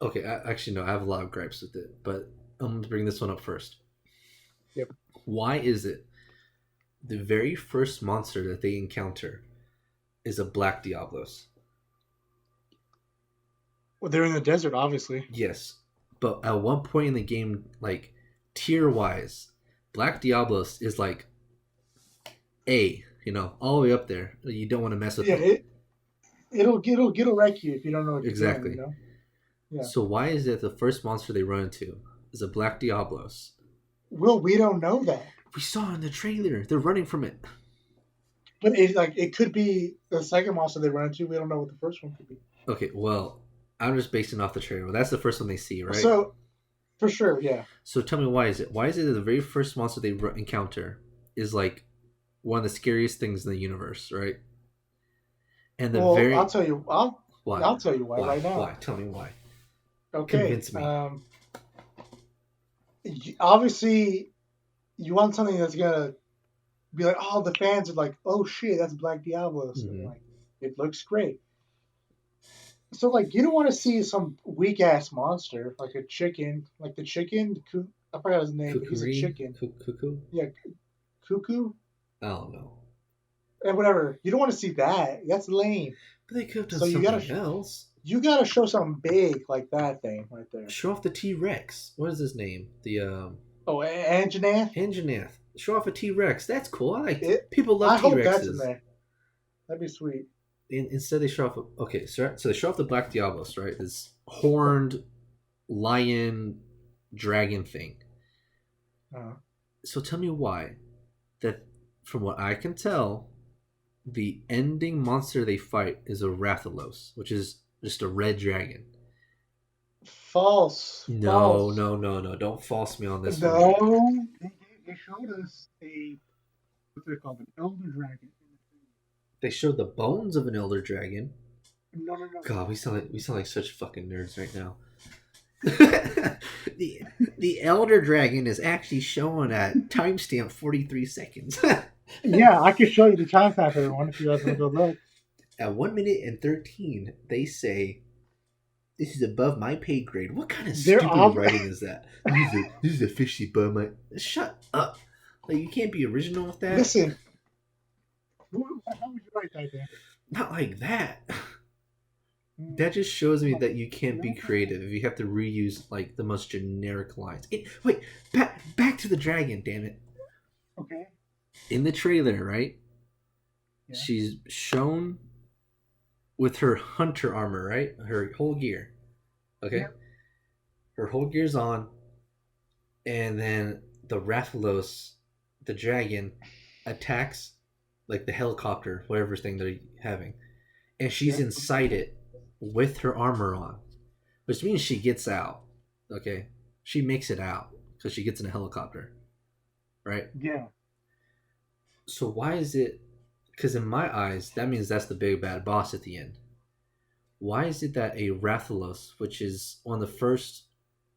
Okay, actually no, I have a lot of gripes with it, but I'm going to bring this one up first. Yep. Why is it the very first monster that they encounter is a black Diablos? Well, they're in the desert, obviously. Yes, but at one point in the game, like tier wise, black Diablos is like A, you know, all the way up there. You don't want to mess with Yeah, it. it'll wreck you if you don't know what you're Exactly. doing, you know? Yeah. So why is it the first monster they run into is a black Diablos? Well, we don't know that. We saw in the trailer. They're running from it. But it could be the second monster they run into. We don't know what the first one could be. Okay, well, I'm just basing off the trailer. That's the first one they see, right? So, for sure, yeah. So tell me, why is it? Why is it that the very first monster they encounter is like one of the scariest things in the universe, right? And the Well, very I'll tell you. why? I'll tell you why right now. Why? Tell me why. Okay. Convince me. Obviously, you want something that's gonna be like, oh, the fans are like, oh shit, that's Black Diablos. Mhm. And like, it looks great. So like, you don't want to see some weak ass monster like a chicken, like the chicken. I forgot his name, but he's a chicken. Cuckoo? Yeah, cuckoo I don't know. and whatever. You don't want to see that. That's lame. But they could have done So you something gotta- else. You gotta show something big like that thing right there. Show off the T-Rex. What is his name? The Oh, Anjanath. Anjanath. Show off a T-Rex. That's cool. I like It- people I love hope T-Rexes. that's in there. That'd be sweet. Instead they show off okay, so they show off the Black Diablos, right? This horned lion dragon thing. Uh, So tell me why that, from what I can tell, the ending monster they fight is a Rathalos, which is just a red dragon. false. No, False. no. Don't false me on this one. No. They showed us what's it called, an elder dragon. They showed the bones of an elder dragon. No. God, we sound like such fucking nerds right now. the elder dragon is actually shown at timestamp 43 seconds. Yeah, I can show you the timestamp, everyone, if you guys want to go look. At 1 minute and 13, they say, "This is above my pay grade." What kind of They're stupid ob- writing is that? This is officially above my. Shut up! Like, you can't be original with that. Listen. How would you write that there? Not like that. That just shows me that you can't be creative if you have to reuse like the most generic lines. Wait, back to the dragon, damn it. Okay. In the trailer, right? Yeah. She's shown with her hunter armor, right? Her whole gear. Okay? Yeah. Her whole gear's on. And then the Rathalos, the dragon, attacks like the helicopter, whatever thing they're having. And she's Yeah. inside it with her armor on. Which means she gets out. Okay? She makes it out because she gets in a helicopter. Right? Yeah. So why is it? Because in my eyes, that means that's the big bad boss at the end. Why is it that a Rathalos, which is one of the first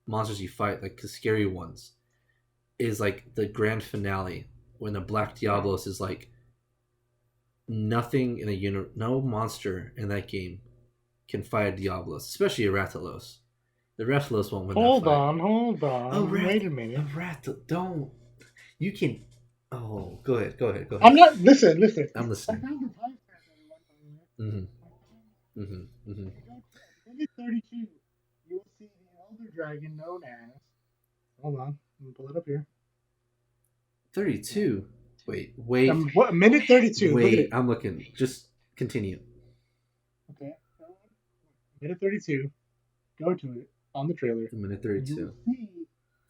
monsters you fight, like the scary ones, is like the grand finale when the Black Diablos is like nothing in a no monster in that game can fight a Diablos, especially a Rathalos. The Rathalos won't win Hold that fight. on. Wait a A minute. don't. You can. Oh, go ahead. I'm not. Listen. I'm I listening. found the timestamp, everyone. Minute 32, you'll see the elder dragon known as. Hold on, let me pull it up here. 32. Wait. Minute 32. Look at Wait, it. I'm looking. Just continue. Okay. Minute 32. Go to it on the trailer. A minute You 32. will see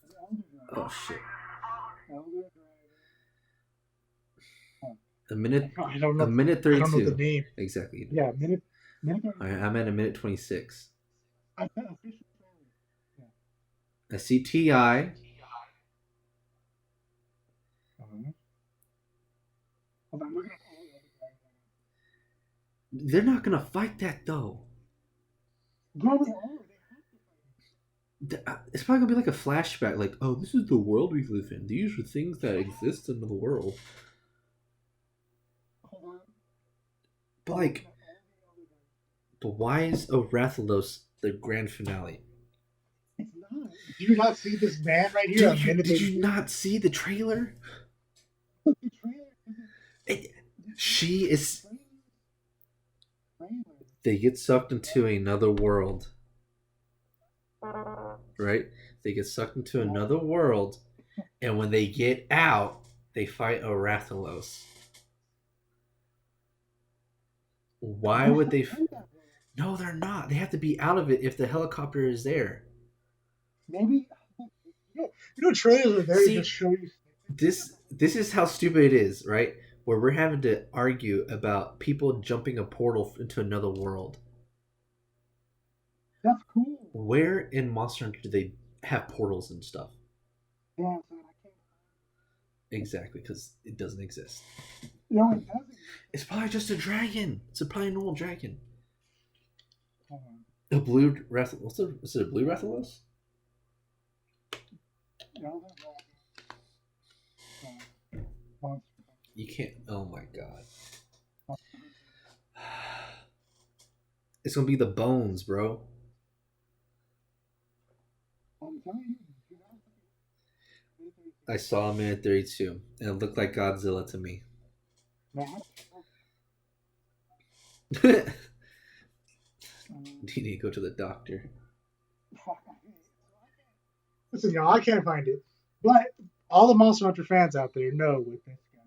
the Elder Dragon. Oh shit. Elder Dragon. A minute. I don't know. A minute I don't know the 32. name. Exactly. Yeah, minute. Alright, I'm at a minute 26. I said official trailer. I see Ti. Hold on, look at all the Elder Dragon. They're not gonna fight that though. Bro, they are. They have to fight. It's probably gonna be like a flashback, like, oh, this is the world we live in. These are things that exist in the world. Hold on. But like, but why is Rathalos the grand finale? It's not. Do you not see this man right here? Did you not see the trailer? Look, the trailer. She is. Trailer. They get sucked into another world. Right? They get sucked into another world, and when they get out, they fight Rathalos. Why would they? No, they're not. They have to be out of it if the helicopter is there. Maybe. You know, trailers are there See, to just show you. This is how stupid it is, right? Where we're having to argue about people jumping a portal into another world. That's cool. Where in Monster Hunter do they have portals and stuff? Yeah, so I can't. Exactly, because it doesn't exist. No, it doesn't. It's probably just a dragon. It's probably a normal dragon. Hold on. A blue Rathalos. Is it a blue Rathalos? Elder Dragon. Monster. You can't. Oh my god. It's gonna be the bones, bro. I'm telling you. I saw him at 32, and it looked like Godzilla to me. Man. You need to go to the doctor. Listen, y'all, I can't find it. But all the Monster Hunter fans out there know what this guy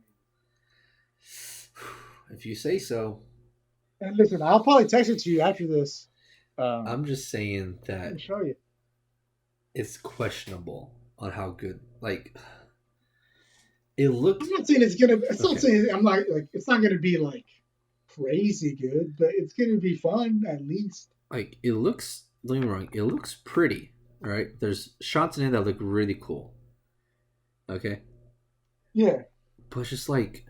is. If you say so. And listen, I'll probably text it to you after this. I'm just saying I'll that show you. it's questionable on how good. Like, it looked. I'm not saying it's gonna. It's not Okay. saying I'm not like. It's not gonna be like crazy good, but it's gonna be fun at least. Like, it looks. Don't get me wrong. It looks pretty. All right. There's shots in it that look really cool. Okay. Yeah. But it's just like,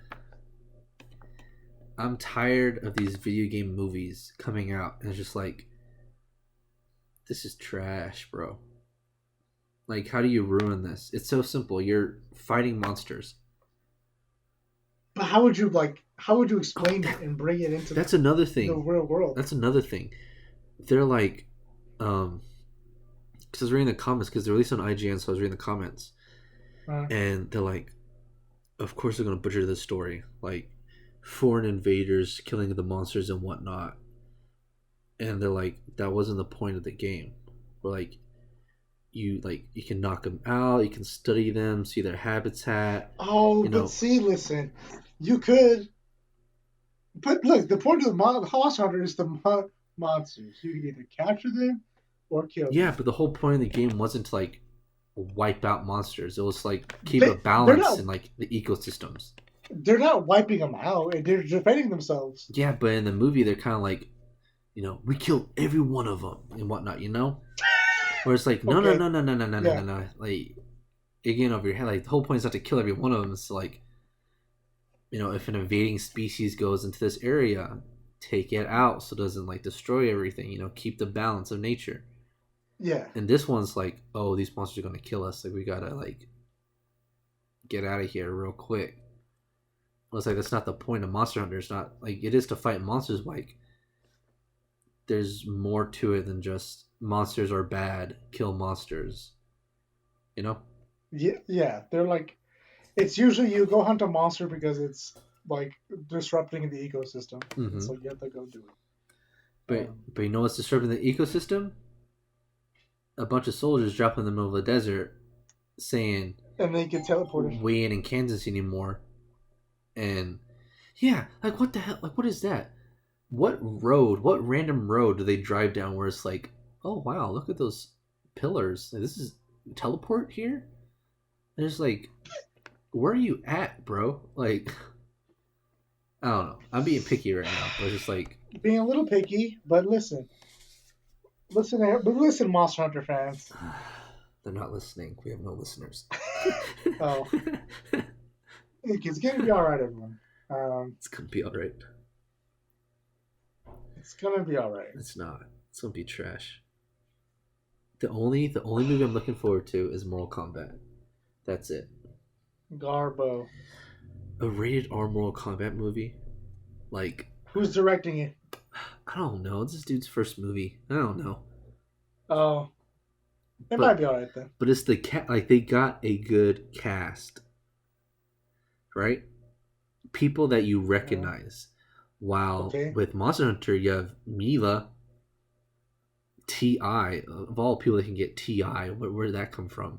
I'm tired of these video game movies coming out, and it's just like, this is trash, bro. Like, how do you ruin this? It's so simple. You're fighting monsters. But how would you like? How would you explain it and bring it into That's another the thing. real world? That's another thing. They're like, because I was reading the comments, because they're released on IGN, so I was reading the comments, and they're like, of course they're gonna butcher this story, like foreign invaders killing the monsters and whatnot, and they're like, that wasn't the point of the game. We're like, you can knock them out, you can study them, see their habitat. Oh, you but know. see, listen, you could. But look, the point of the Monster Hunter is the monsters. You can either capture them or kill them. Yeah, but the whole point of the game wasn't to like wipe out monsters. It was like keep They- a they're balance not- in like the ecosystems. They're not wiping them out. They're defending themselves. Yeah, but in the movie they're kind of like, we kill every one of them and whatnot, Where it's like, no, Okay. no, like, again over your head. Like, the whole point is not to kill every one of them. It's like, if an invading species goes into this area, take it out so it doesn't like destroy everything. Keep the balance of nature. Yeah. And this one's like, oh, these monsters are gonna kill us. Like, we gotta like get out of here real quick. Well, it's like that's not the point of Monster Hunter. It's not like it is to fight monsters. Like, there's more to it than just monsters are bad, kill monsters. Yeah. They're like, it's usually you go hunt a monster because it's like disrupting the ecosystem. Mhm. So you have to go do it. But you know what's disrupting the ecosystem? A bunch of soldiers drop in the middle of the desert, saying, And then you get teleported. "We ain't in Kansas anymore." And yeah, like what the hell? Like what is that? what random road do they drive down where it's like, oh wow, look at those pillars. Like, this is teleport here. There's like, where are you at, bro? Like, I don't know. I'm being picky right now, but it's just like, Being a little picky, but listen, Monster Hunter fans. they're not listening. We have no listeners. Oh. It's gonna be all right, everyone. It's gonna be all right. It's gonna be all right. It's not. It's gonna be trash. The only movie I'm looking forward to is Mortal Kombat. That's it. Garbo. A rated R Mortal Kombat movie. Like, Who's directing it? I don't know. It's this dude's first movie. I don't know. Oh, it But- might be all right then. But it's the cat. Like, they got a good cast, right? People that you recognize. While Okay. with Monster Hunter, you have Mila, Ti. Of all people that can get Ti, where did that come from?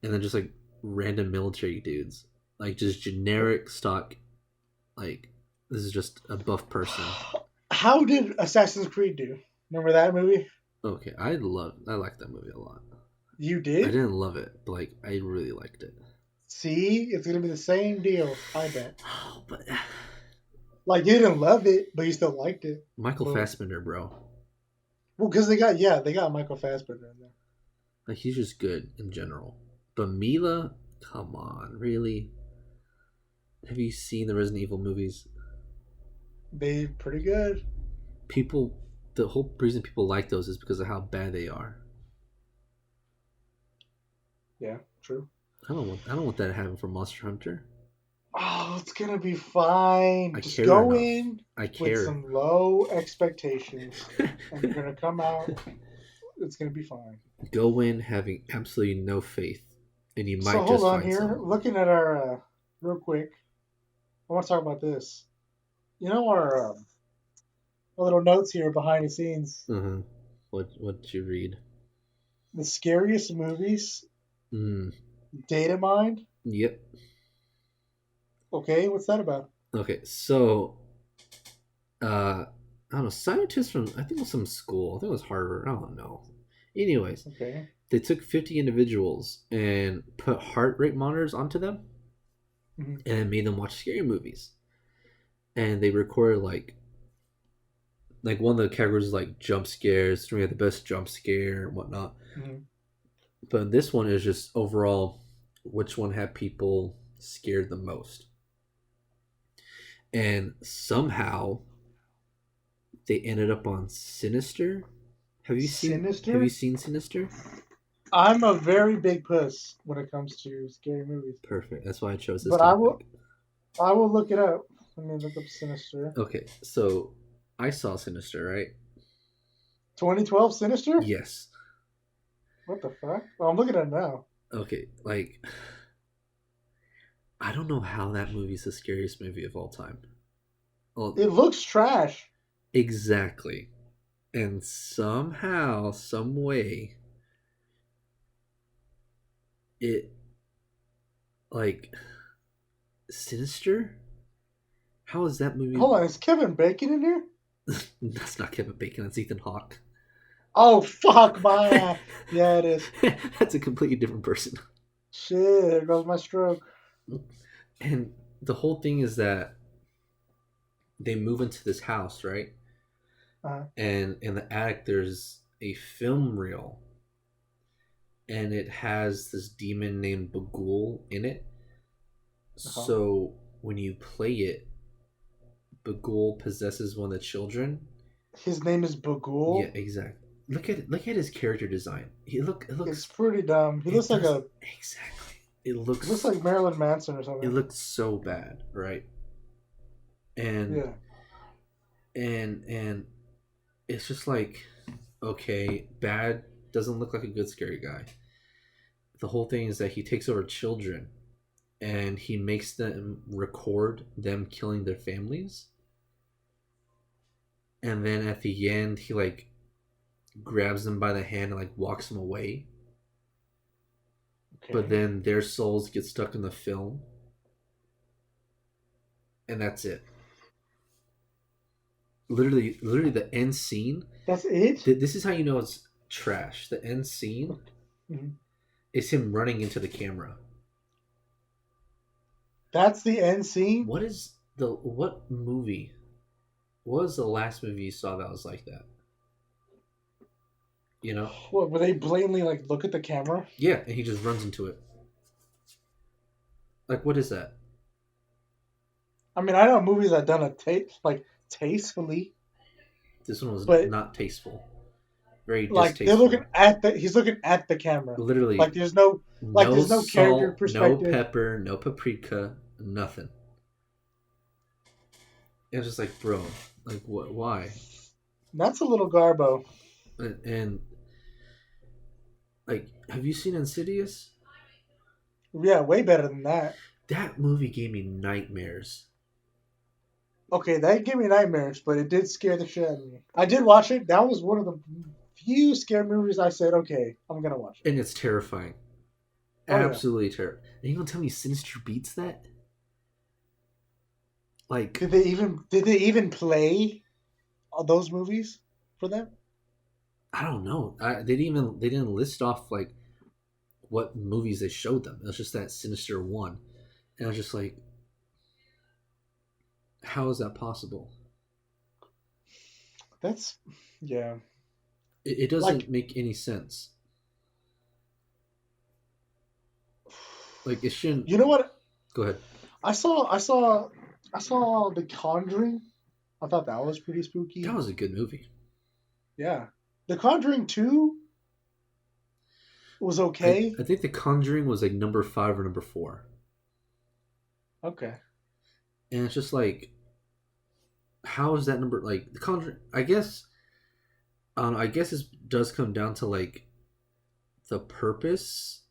And then just like random military dudes, like just generic stock. Like, this is just a buff person. How did Assassin's Creed do? Remember that movie? Okay, I like that movie a lot. You I did? didn't love it, but like I really liked it. See, it's gonna be the same deal. I bet. But Like you didn't love it, but you still liked it. Michael Well- Fassbender, bro, Well, because they got Michael Fassbender in there. like he's just good in general. But Mila, come on, really? Have you seen the Resident Evil movies? They pretty good. People, the whole reason people like those is because of how bad they are. Yeah, true. I don't want that to happen for Monster Hunter. Oh, it's gonna be fine. I Just care go enough. in I with care. some low expectations, and you're gonna come out. It's gonna be fine. Go in having absolutely no faith, and you might So just hold on find here. something. Looking at our real quick, I want to talk about this. You know our little notes here behind the scenes. Uh-huh. What did you read? The scariest movies. Mm. Data mined. Yep. Okay, what's that about? Okay, so I don't know, scientists from I think it was some school, I think it was Harvard, I don't know. Anyways, Okay. they took 50 individuals and put heart rate monitors onto them Mhm. and made them watch scary movies. And they recorded like one of the categories is like jump scares, we had the best jump scare and whatnot. Mhm. But this one is just overall which one had people scared the most. And somehow they ended up on Sinister. Have you Sinister? seen Sinister? I'm a very big puss when it comes to scary movies. Perfect. That's why I chose this But I topic. I will look it up. Let me look up Sinister. Okay, so I saw Sinister, right? 2012 Sinister? Yes. What the fuck? Well, I'm looking at it now. Okay, like I don't know how that movie's the scariest movie of all time. Well, It looks trash. exactly. And somehow, some way, it like Sinister? How is that movie? Hold on, is Kevin Bacon in here? That's not Kevin Bacon, that's Ethan Hawke. Oh fuck my ass. Yeah, it is. That's a completely different person. Shit, there goes my stroke. And the whole thing is that they move into this house, right? Uh-huh. And in the attic, there's a film reel, and it has this demon named Bagul in it. Uh-huh. So when you play it, Bagul possesses one of the children. His name is Bagul. Yeah, exactly. Look at his character design. It It's looks pretty dumb. He looks like a exactly. It looks he looks like Marilyn Manson or something. it looks so bad, right? And Yeah. and it's just like, okay, bad doesn't look like a good scary guy. The whole thing is that he takes over children and he makes them record them killing their families, and then at the end he like grabs them by the hand and like walks them away, Okay. but then their souls get stuck in the film, and that's it. literally the end scene. That's it. This is how you know it's trash. The end scene Mhm. is him running into the camera. That's the end scene. What movie? What was the last movie you saw that was like that? You know? What, where they blatantly like look at the camera? Yeah, and he just runs into it. Like, what is that? I mean, I know movies that done it tastefully, This one was but not tasteful. Very like distasteful. they're looking at he's looking at the camera. Literally, Like there's no there's no character salt, perspective. no pepper, no paprika, nothing. It's just like, bro, like what? Why? That's a little garbo. And like, have you seen Insidious? Yeah, way better than that. That movie gave me nightmares. Okay, that gave me nightmares, but it did scare the shit out of me. I did watch it. That was one of the few scary movies I said, okay, I'm gonna watch it. And it's terrifying. Oh, yeah. Absolutely terrifying. And you gonna tell me Sinister beats that? Like, Did they even play those movies for them? I don't know. They didn't list off like what movies they showed them. It was just that Sinister one, and I was just like, how is that possible? That's yeah. It doesn't Like- make any sense. Like, it shouldn't. You know what? Go ahead. I saw The Conjuring. I thought that was pretty spooky. That was a good movie. Yeah. The Conjuring 2 was okay. I think The Conjuring was like number 5 or number 4, Okay. and it's just like, how is that number like The Conjuring? I guess this does come down to like the purpose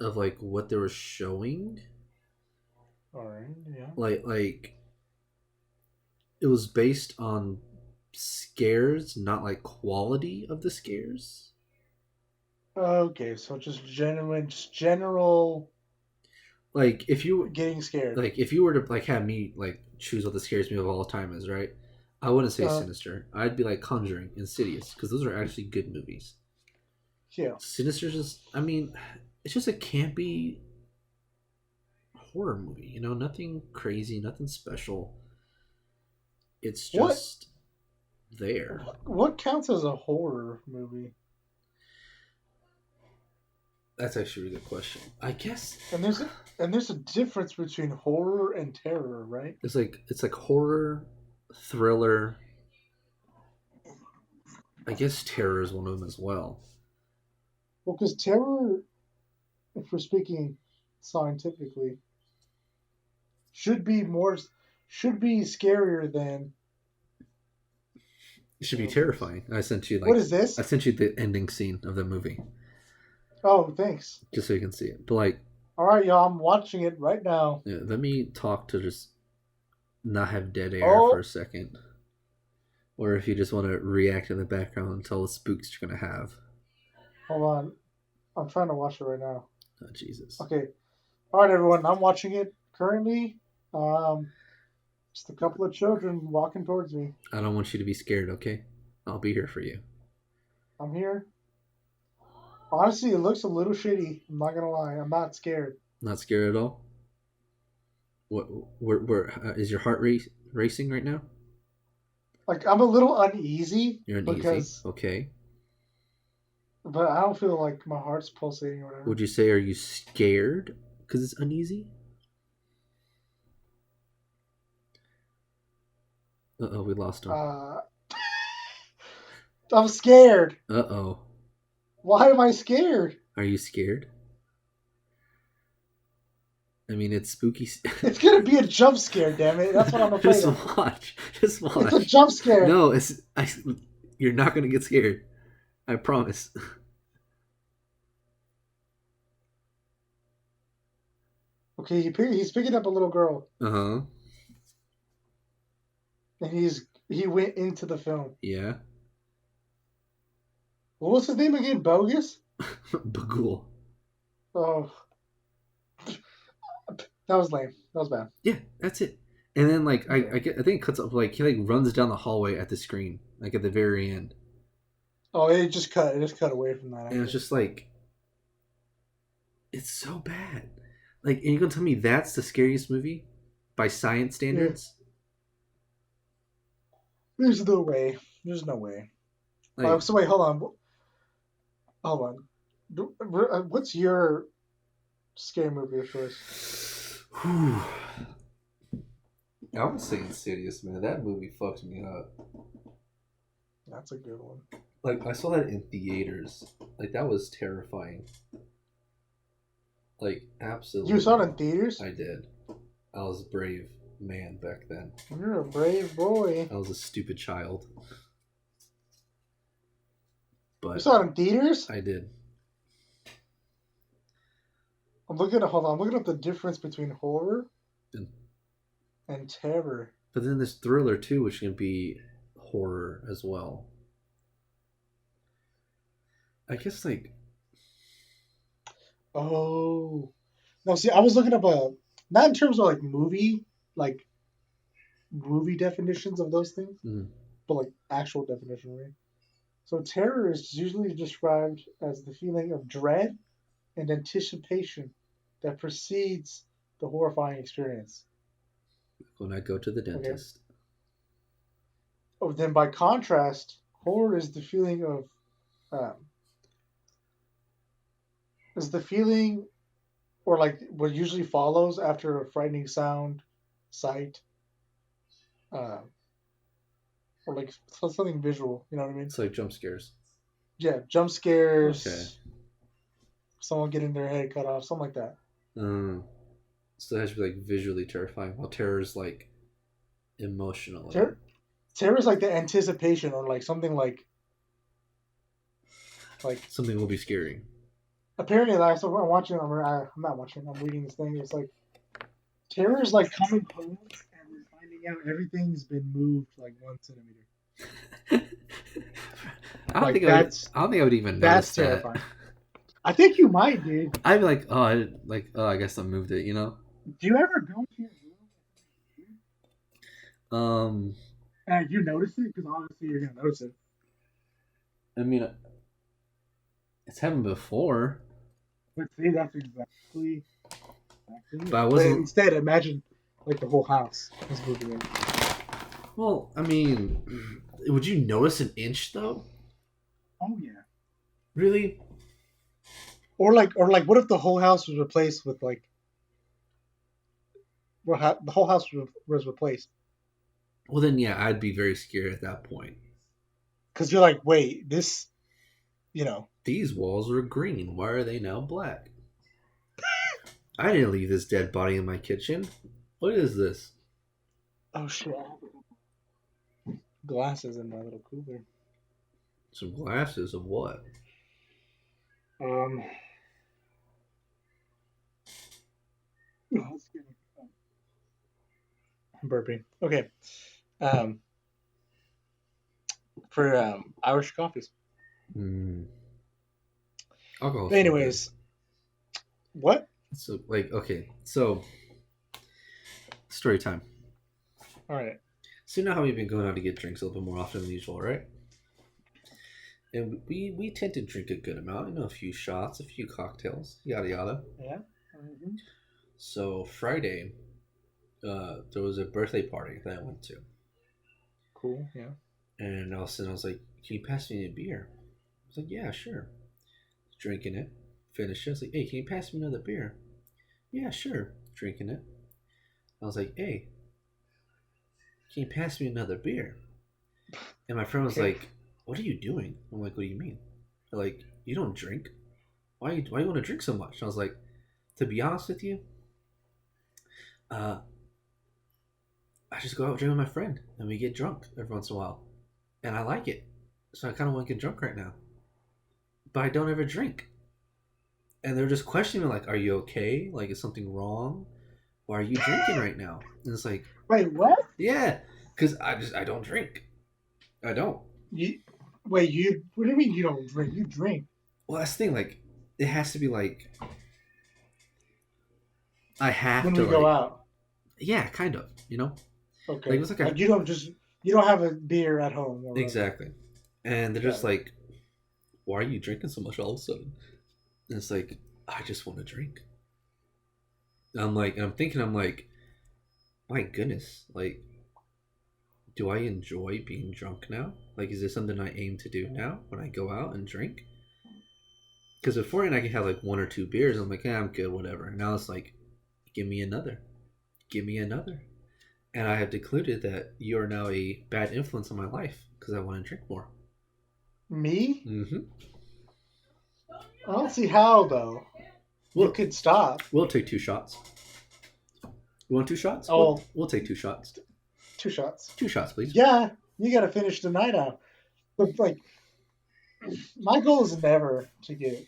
of like what they were showing. All right. Yeah. Like it was based on scares, not like quality of the scares. Okay, so just general Like if you getting scared. were to like have me like choose what the scares me of all time is, right? I wouldn't say Sinister. I'd be like Conjuring, Insidious, because those are actually good movies. Yeah. Sinister's just, I mean, it's just a campy horror movie. You know, nothing crazy, nothing special. It's just there. What counts as a horror movie? That's actually a really good question. I guess And there's a difference between horror and terror, right? it's like horror, thriller. I guess terror is one of them as well. Well, because terror, if we're speaking scientifically, should be scarier than. It should be terrifying. I sent you What is this? I sent you the ending scene of the movie Oh, thanks. just so you can see it. But like, All right, y'all, I'm watching it right now. yeah, let me talk to just not have dead air Oh. for a second, or if you just want to react in the background and tell the spooks you're gonna have. Hold on, I'm trying to watch it right now. Oh, Jesus. Okay, all right, everyone, I'm watching it currently. Just a couple of children walking towards me. I don't want you to be scared, okay? I'll be here for you. I'm here. Honestly, it looks a little shitty. I'm not gonna lie. I'm not scared. Not scared at all? What? Where is your heart racing right now? Like I'm a little uneasy. You're uneasy. Because, Okay. but I don't feel like my heart's pulsating or whatever. Would you say, are you scared because it's uneasy? Uh-oh, we lost him. I'm scared. Uh-oh. Why am I scared? Are you scared? I mean, it's spooky. It's gonna be a jump scare, damn it. That's what I'm afraid Just of. watch. Just watch. It's a jump scare. No, you're not going to get scared. I promise. Okay, he's picking up a little girl, Uh-huh. and he went into the film. Yeah. What was his name again? Bogus? Bagul. Oh, that was lame. That was bad. Yeah, that's it. And then like I think it cuts up like he like runs down the hallway at the screen like at the very end, Oh, it just cut away from that. and it's just like it's so bad. Like, and you gonna tell me that's the scariest movie by science standards? There's no way. There's no way. Like, So wait, hold on. What's your scary movie of choice? whew. I was saying Insidious, man. That movie fucked me up. That's a good one. Like, I saw that in theaters. Like, that was terrifying. Like, absolutely. You saw it in theaters? I did. I was a brave man back then. You're a brave boy. I was a stupid child. But You saw it in theaters? I did. I'm looking up the difference between horror and terror. But then there's thriller too, which can be horror as well. I guess like Oh. No, see, I was looking up not in terms of like movie definitions of those things, but like actual definition, right? So terror is usually described as the feeling of dread and anticipation that precedes the horrifying experience. when I go to the dentist. Oh, then by contrast, horror is the feeling of or like what usually follows after a frightening sound, sight, or like something visual. You know what I mean? It's like jump scares. Yeah, jump scares. Okay. Someone getting their head cut off, something like that. So it has to be like visually terrifying, while terror is like emotional. Terror is like the anticipation, or like something like something will be scary. apparently, like, so I'm watching. I'm not watching. I'm reading this thing. It's like terror is like coming home and we're finding out everything's been moved like 1 centimeter. I don't Like, think I would even notice That's that. terrifying. I think you might, dude. I'd be like, I guess I moved it, you know. Do you ever go to your room and you notice it? Because obviously you're gonna notice it. I mean, it's happened before, But see, that's exactly. but I wasn't. Instead, imagine like the whole house is moving in. Well, I mean, would you notice an inch though? Oh yeah. Really? Or like, what if the whole house was replaced with like, the whole house was replaced? Well, then yeah, I'd be very scared at that point. Because you're like, wait, this, These walls were green. Why are they now black? I didn't leave this dead body in my kitchen. What is this? oh shit, glasses in my little cooler. Some glasses of what? I'm burping. Okay. For Irish coffees. Alcohol. But anyways, what? So story time. All right. So you know how we've been going out to get drinks a little bit more often than usual, right? And we tend to drink a good amount, a few shots, a few cocktails, yada yada. Yeah. Mm-hmm. So Friday, there was a birthday party that I went to. Cool. Yeah. And all of a sudden I was like, "Can you pass me a beer?" I was like, "Yeah, sure." Drinking it, finished it. I was like, "Hey, can you pass me another beer?" "Yeah, sure." Drinking it. I was like, "Hey, can you pass me another beer?" And my friend was like, "What are you doing?" I'm like, "What do you mean?" They're like, "You don't drink. Why you want to drink so much?" And I was like, "To be honest with you, I just go out drinking with my friend and we get drunk every once in a while. And I like it. So I kind of want to get drunk right now. But I don't ever drink." And they're just questioning me like, "Are you okay? Like, is something wrong? Why are you drinking right now?" And it's like, Wait, what? yeah, because I don't drink. I don't. What do you mean you don't drink? You drink. Well, that's the thing. Like, it has to be like, I have when to we go like, out. Yeah, kind of. You know, Okay. like it's like a Like you don't have a beer at home. Or whatever. exactly, and they're Got just it. like, "Why are you drinking so much all of a sudden?" And it's like, I just want to drink. And I'm like, my goodness, like, do I enjoy being drunk now? Like, is this something I aim to do now when I go out and drink? Because before I can have like one or two beers, I'm like, I'm good, whatever. And now it's like, give me another, give me another. And I have concluded that you are now a bad influence on my life because I want to drink more. Me? Mm-hmm. I don't see how though. You We'll, could stop. we'll take 2 shots. You want 2 shots? Oh, We'll take 2 shots. 2 shots. 2 shots, please. Yeah, you got to finish the night out. But like, my goal is never to get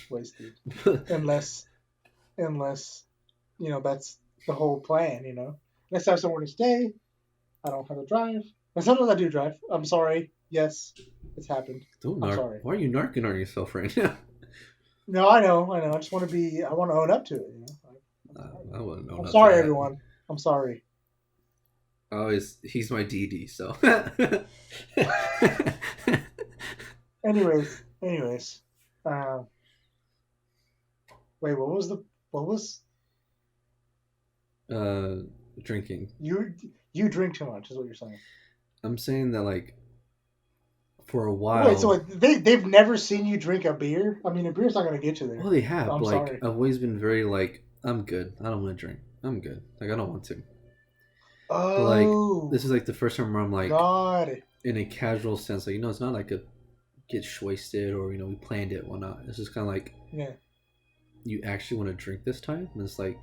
wasted, unless that's the whole plan. Unless I have somewhere to stay, I don't have to drive. And sometimes I do drive. I'm sorry. Yes, it's happened. Don't I'm narc. sorry. Why are you narking on yourself right now? No, I know. I just want to own up to it. I wouldn't know. I'm sorry, everyone. I'm sorry. He's my DD, so. Anyways. Wait, what was Drinking. you drink too much is what you're saying. I'm saying that like for a while. Wait, so they've never seen you drink a beer? I mean, a beer's not gonna get you there. Well, they have. I'm But, like sorry. I've always been very like I'm good. I don't want to drink. I'm good. Like I don't want to. Oh, But like this is like the first time where I'm like got it. in a casual sense, like it's not like a get wasted or we planned it, whatnot. It's just kind of like Yeah. you actually want to drink this time, and it's like,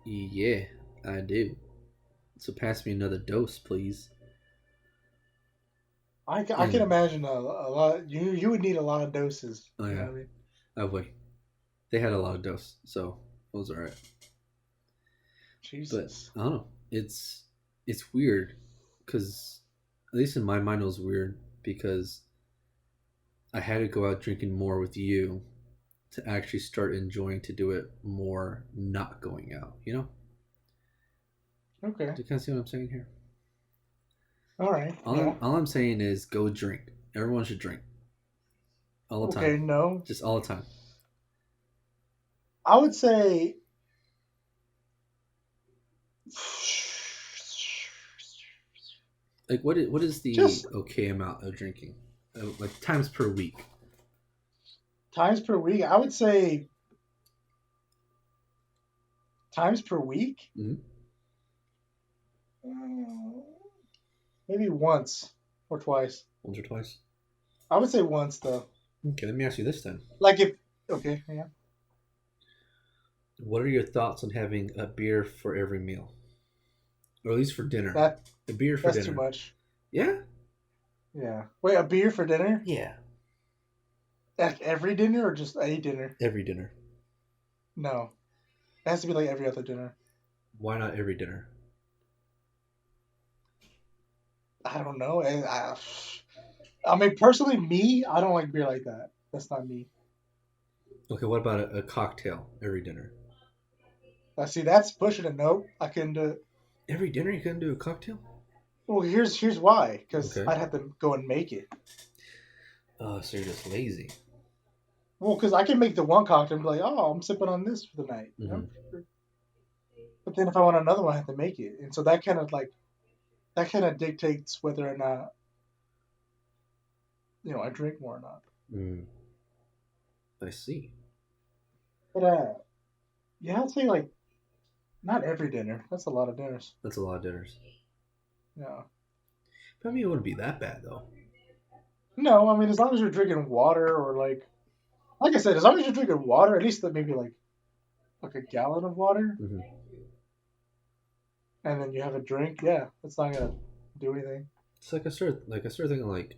yeah, I do. So pass me another dose, please. I can imagine a lot. You would need a lot of doses. Oh You know yeah, what I mean? oh boy, they had a lot of dose, so it was alright. But Jesus. I don't know. It's weird because at least in my mind it was weird because I had to go out drinking more with you to actually start enjoying to do it more, not going out. Okay. Do you kind of see what I'm saying here? All right. Yeah. All I'm saying is go drink. Everyone should drink. All the time. Okay. No. Just all the time. I would say. Like what is the okay amount of drinking? Like times per week. Times per week, I would say. Times per week? Mm-hmm. Maybe once or twice. Once or twice? I would say once, though. Okay, let me ask you this then. Like if... Okay, yeah. What are your thoughts on having a beer for every meal? Or at least for dinner. A beer for dinner. That's too much. Yeah? Yeah. Wait, a beer for dinner? Yeah. Like every dinner or just a dinner? Every dinner. No. It has to be like every other dinner. Why not every dinner? I don't know. I mean, personally, me, I don't like beer like that. That's not me. Okay, what about a cocktail every dinner? See, that's pushing it. Nope, I couldn't do it. Every dinner you couldn't do a cocktail? Well, here's why. Because Okay. I'd have to go and make it. Oh, so you're just lazy. Well, because I can make the one cocktail and be like, oh, I'm sipping on this for the night. You know? But then if I want another one, I have to make it. And so that kind of dictates whether or not, I drink more or not. Mm. I see. But, yeah, I'd say, like, not every dinner. That's a lot of dinners. That's a lot of dinners. Yeah. But I mean, it wouldn't be that bad, though. No, I mean, as long as you're drinking water or, like I said, as long as you're drinking water, at least maybe, like a gallon of water, Mm-hmm. and then you have a drink, yeah, that's not going to do anything. It's like I started thinking, like,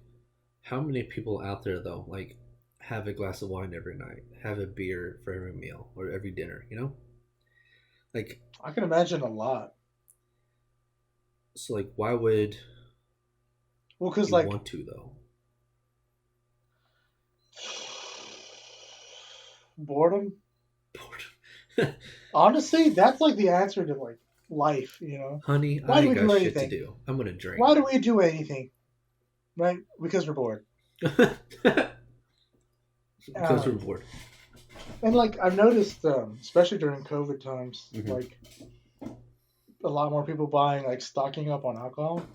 how many people out there, though, like, have a glass of wine every night, have a beer for every meal or every dinner, Like, I can imagine a lot. so, like, why would Well, because, you want to, though? Boredom. Honestly, that's like the answer to like life, you know. Honey, Why I do we got do shit to anything? do. I'm gonna drink. Why do we do anything? Right? Because we're bored. Because we're bored. And like I've noticed, especially during COVID times, Mhm. like a lot more people buying, like stocking up on alcohol,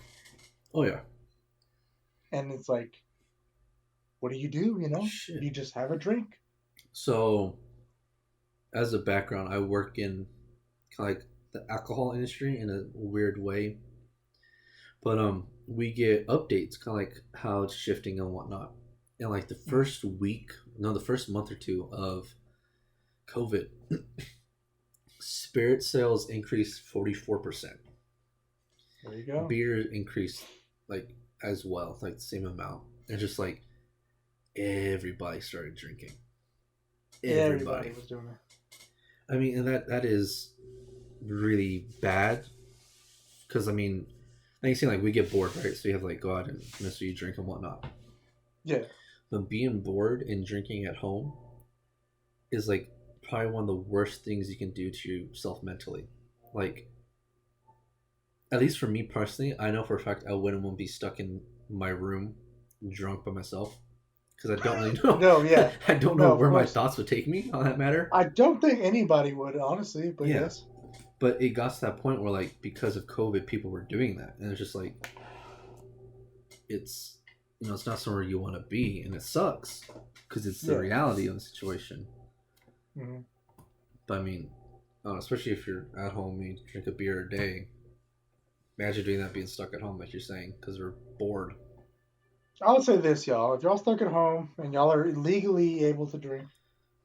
Oh yeah. and it's like, what do? You know, Shit. you just have a drink. So, as a background, I work in kind of like the alcohol industry in a weird way, but we get updates, kind of like how it's shifting and whatnot. And like the first week, no, the first month or two of COVID, spirit sales increased 44%. There you go. Beer increased like as well, like the same amount. And just like everybody started drinking. Everybody was doing it. I mean, and that is really bad because I mean, like you see, like we get bored, right? So you have to like go out and so you drink and whatnot. Yeah. But being bored and drinking at home is like probably one of the worst things you can do to yourself mentally. Like, at least for me personally, I know for a fact I wouldn't want to be stuck in my room drunk by myself because I don't really know. No, yeah. I don't No, know of where my course. thoughts would take me on that matter. I don't think anybody would, honestly, but Yeah. yes. But it got to that point where, like, because of COVID, people were doing that, and it's just like, it's, you know, it's not somewhere you want to be, and it sucks because it's the Yeah. reality of the situation. Mhm. But I mean, especially if you're at home and you drink a beer a day, imagine doing that being stuck at home, like you're saying, because we're bored. I would say this, y'all. If y'all stuck at home and y'all are legally able to drink,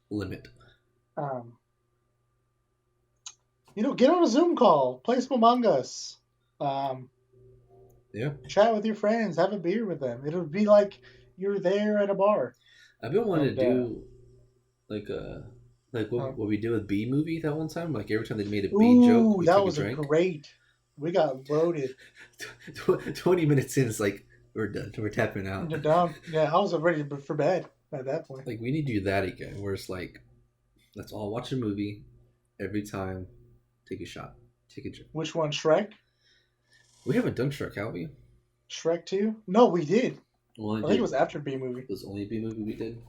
Limit. you know, get on a Zoom call, play some Among Us, Yeah. chat with your friends, have a beer with them. It'll be like you're there at a bar. I've been wanting And, to do like what, Huh. what we did with B movie that one time. Like every time they made a B joke, Ooh, we that took was a a drink. great. We got loaded. 20 minutes in, it's like we're done. We're tapping out. You're done. Yeah, I was ready for bed at that point. Like we need to do that again, where it's like, let's all watch a movie every time. Take a shot. Take a drink. Which one, Shrek? We haven't done Shrek, have we? Shrek 2? No, we did. Well, I think it was after B movie. It was only a B movie we did.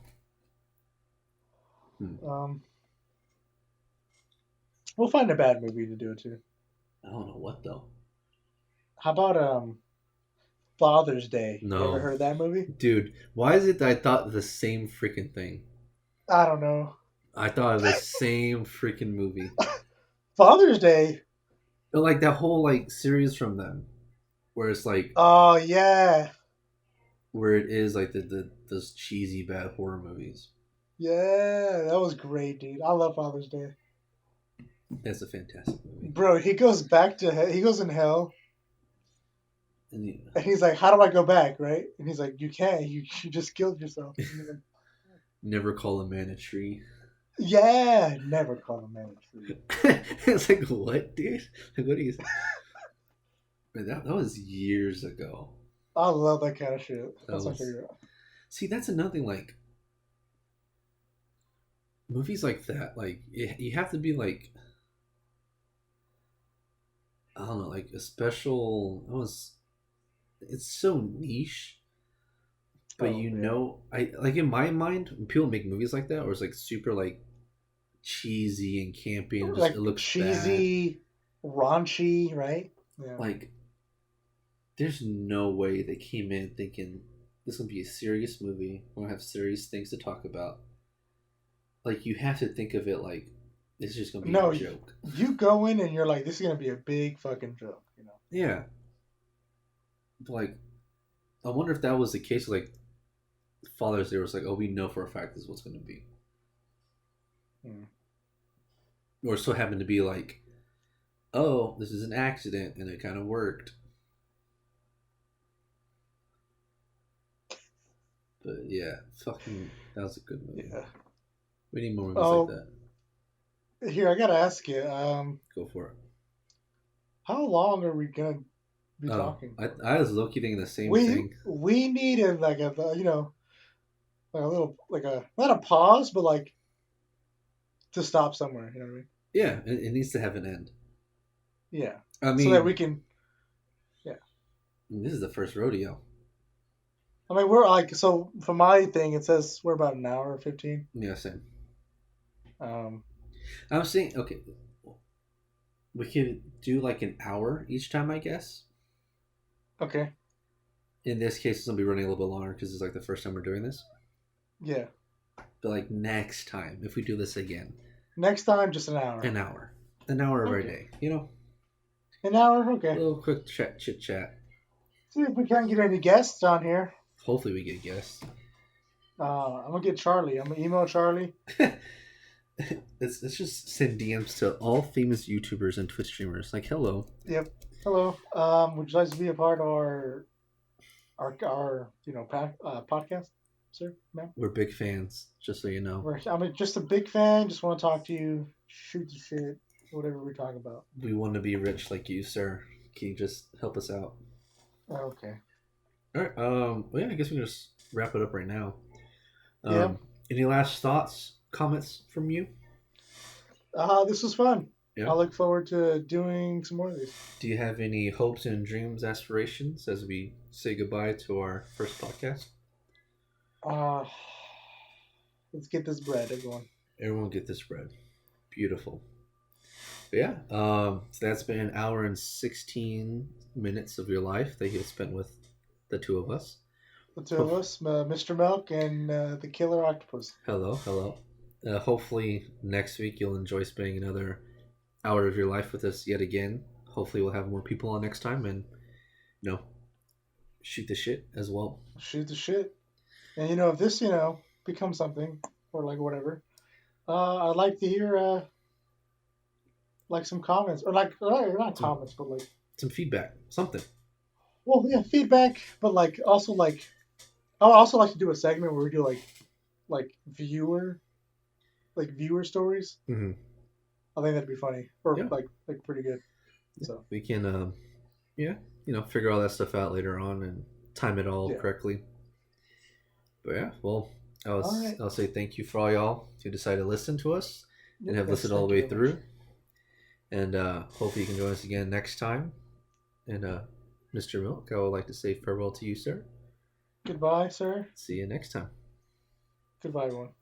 We'll find a bad movie to do it to. I don't know what though. How about Father's Day? No. You ever heard that movie? Dude, why is it that I thought the same freaking thing? I don't know. I thought of the same freaking movie. Father's Day? But like that whole like series from them, where it's like, Oh yeah, where it is like the those cheesy bad horror movies. yeah, that was great, dude. I love Father's Day. That's a fantastic movie. Bro, he goes back to he goes in hell, And and he's like, "How do I go back?" Right? And he's like, "You can't. You just killed yourself." And he's like, never call a man a tree. yeah, never call a man a tree. It's like, what, dude? Like, what do you? Man, that was years ago. I love that kind of shit. That's my was- favorite. See, that's another thing. Like movies like that, like you have to be like, I don't know, like a special. It's so niche. But Oh, you yeah. know, I like in my mind when people make movies like that, where it's like super like cheesy and campy and just, Like it looks cheesy, raunchy, right? Yeah. bad. Like, there's no way they came in thinking this will be a serious movie. We're gonna have serious things to talk about. Like, you have to think of it like this is just gonna be No, a joke. You go in and you're like, this is gonna be a big fucking joke, you know? Yeah. But like, I wonder if that was the case. Like, Father's Day was like, oh, we know for a fact this is what's gonna be. Hmm. Or so happened to be like, oh, this is an accident and it kind of worked. But yeah, fucking, that was a good movie. Yeah. We need more movies Oh. like that. Here, I gotta ask you, Go for it. how long are we gonna be Oh, talking? I was low-key thinking the same we thing. we need a like a you know like a little like a not a pause but like to stop somewhere. You know what I mean? Yeah, it needs to have an end. Yeah. I So mean, that we can. this is the first rodeo. I mean, we're like so for my thing. It says we're about an hour 15. Yeah, same. Um. I'm saying, okay, we could do like an hour each time, I guess. Okay. In this case, it's gonna be running a little bit longer because it's like the first time we're doing this. Yeah. But like next time, if we do this again, Next time, just an hour. an hour every Okay. day. You know, An hour. a Okay. little quick chit chat. See if we can't get any guests on here. Hopefully, we get guests. I'm gonna get Charlie. I'm gonna email Charlie. Let's just send DMs to all famous YouTubers and Twitch streamers. Like, hello. Yep. Hello. Would you like to be a part of our podcast, sir, ma'am? We're big fans, just so you know. I'm just a big fan. Just want to talk to you, shoot the shit, whatever we talk about. We want to be rich like you, sir. Can you just help us out? Okay. All right. Well, yeah, I guess we can just wrap it up right now. Yeah. Any last thoughts, comments from you? This was fun. Yeah. I look forward to doing some more of these. Do you have any hopes and dreams, aspirations as we say goodbye to our first podcast? Let's get this bread, everyone. Everyone get this bread. Beautiful. But yeah. So that's been an hour and 16 minutes of your life that you have spent with the two of us. The two of us, Mr. Milk and the Killer Octopus. Hello. Hopefully next week you'll enjoy spending another hour of your life with us yet again. Hopefully we'll have more people on next time and shoot the shit as well. Shoot the shit. And if this becomes something or like whatever, I'd like to hear like some comments or like not comments but like some feedback, something. Well, yeah, feedback, but like also like I would also like to do a segment where we do like viewer stories. Mm-hmm. I think that'd be funny or Yeah. like pretty good. So We can figure all that stuff out later on and time it all Yeah. correctly. But yeah, well, All right. I'll say thank you for all y'all who decided to listen to us and have Yes, listened all the thank way you very through. And hopefully you can join us again next time. And Mr. Milk, I would like to say farewell to you, sir. much. Goodbye, sir. See you next time. Goodbye, everyone.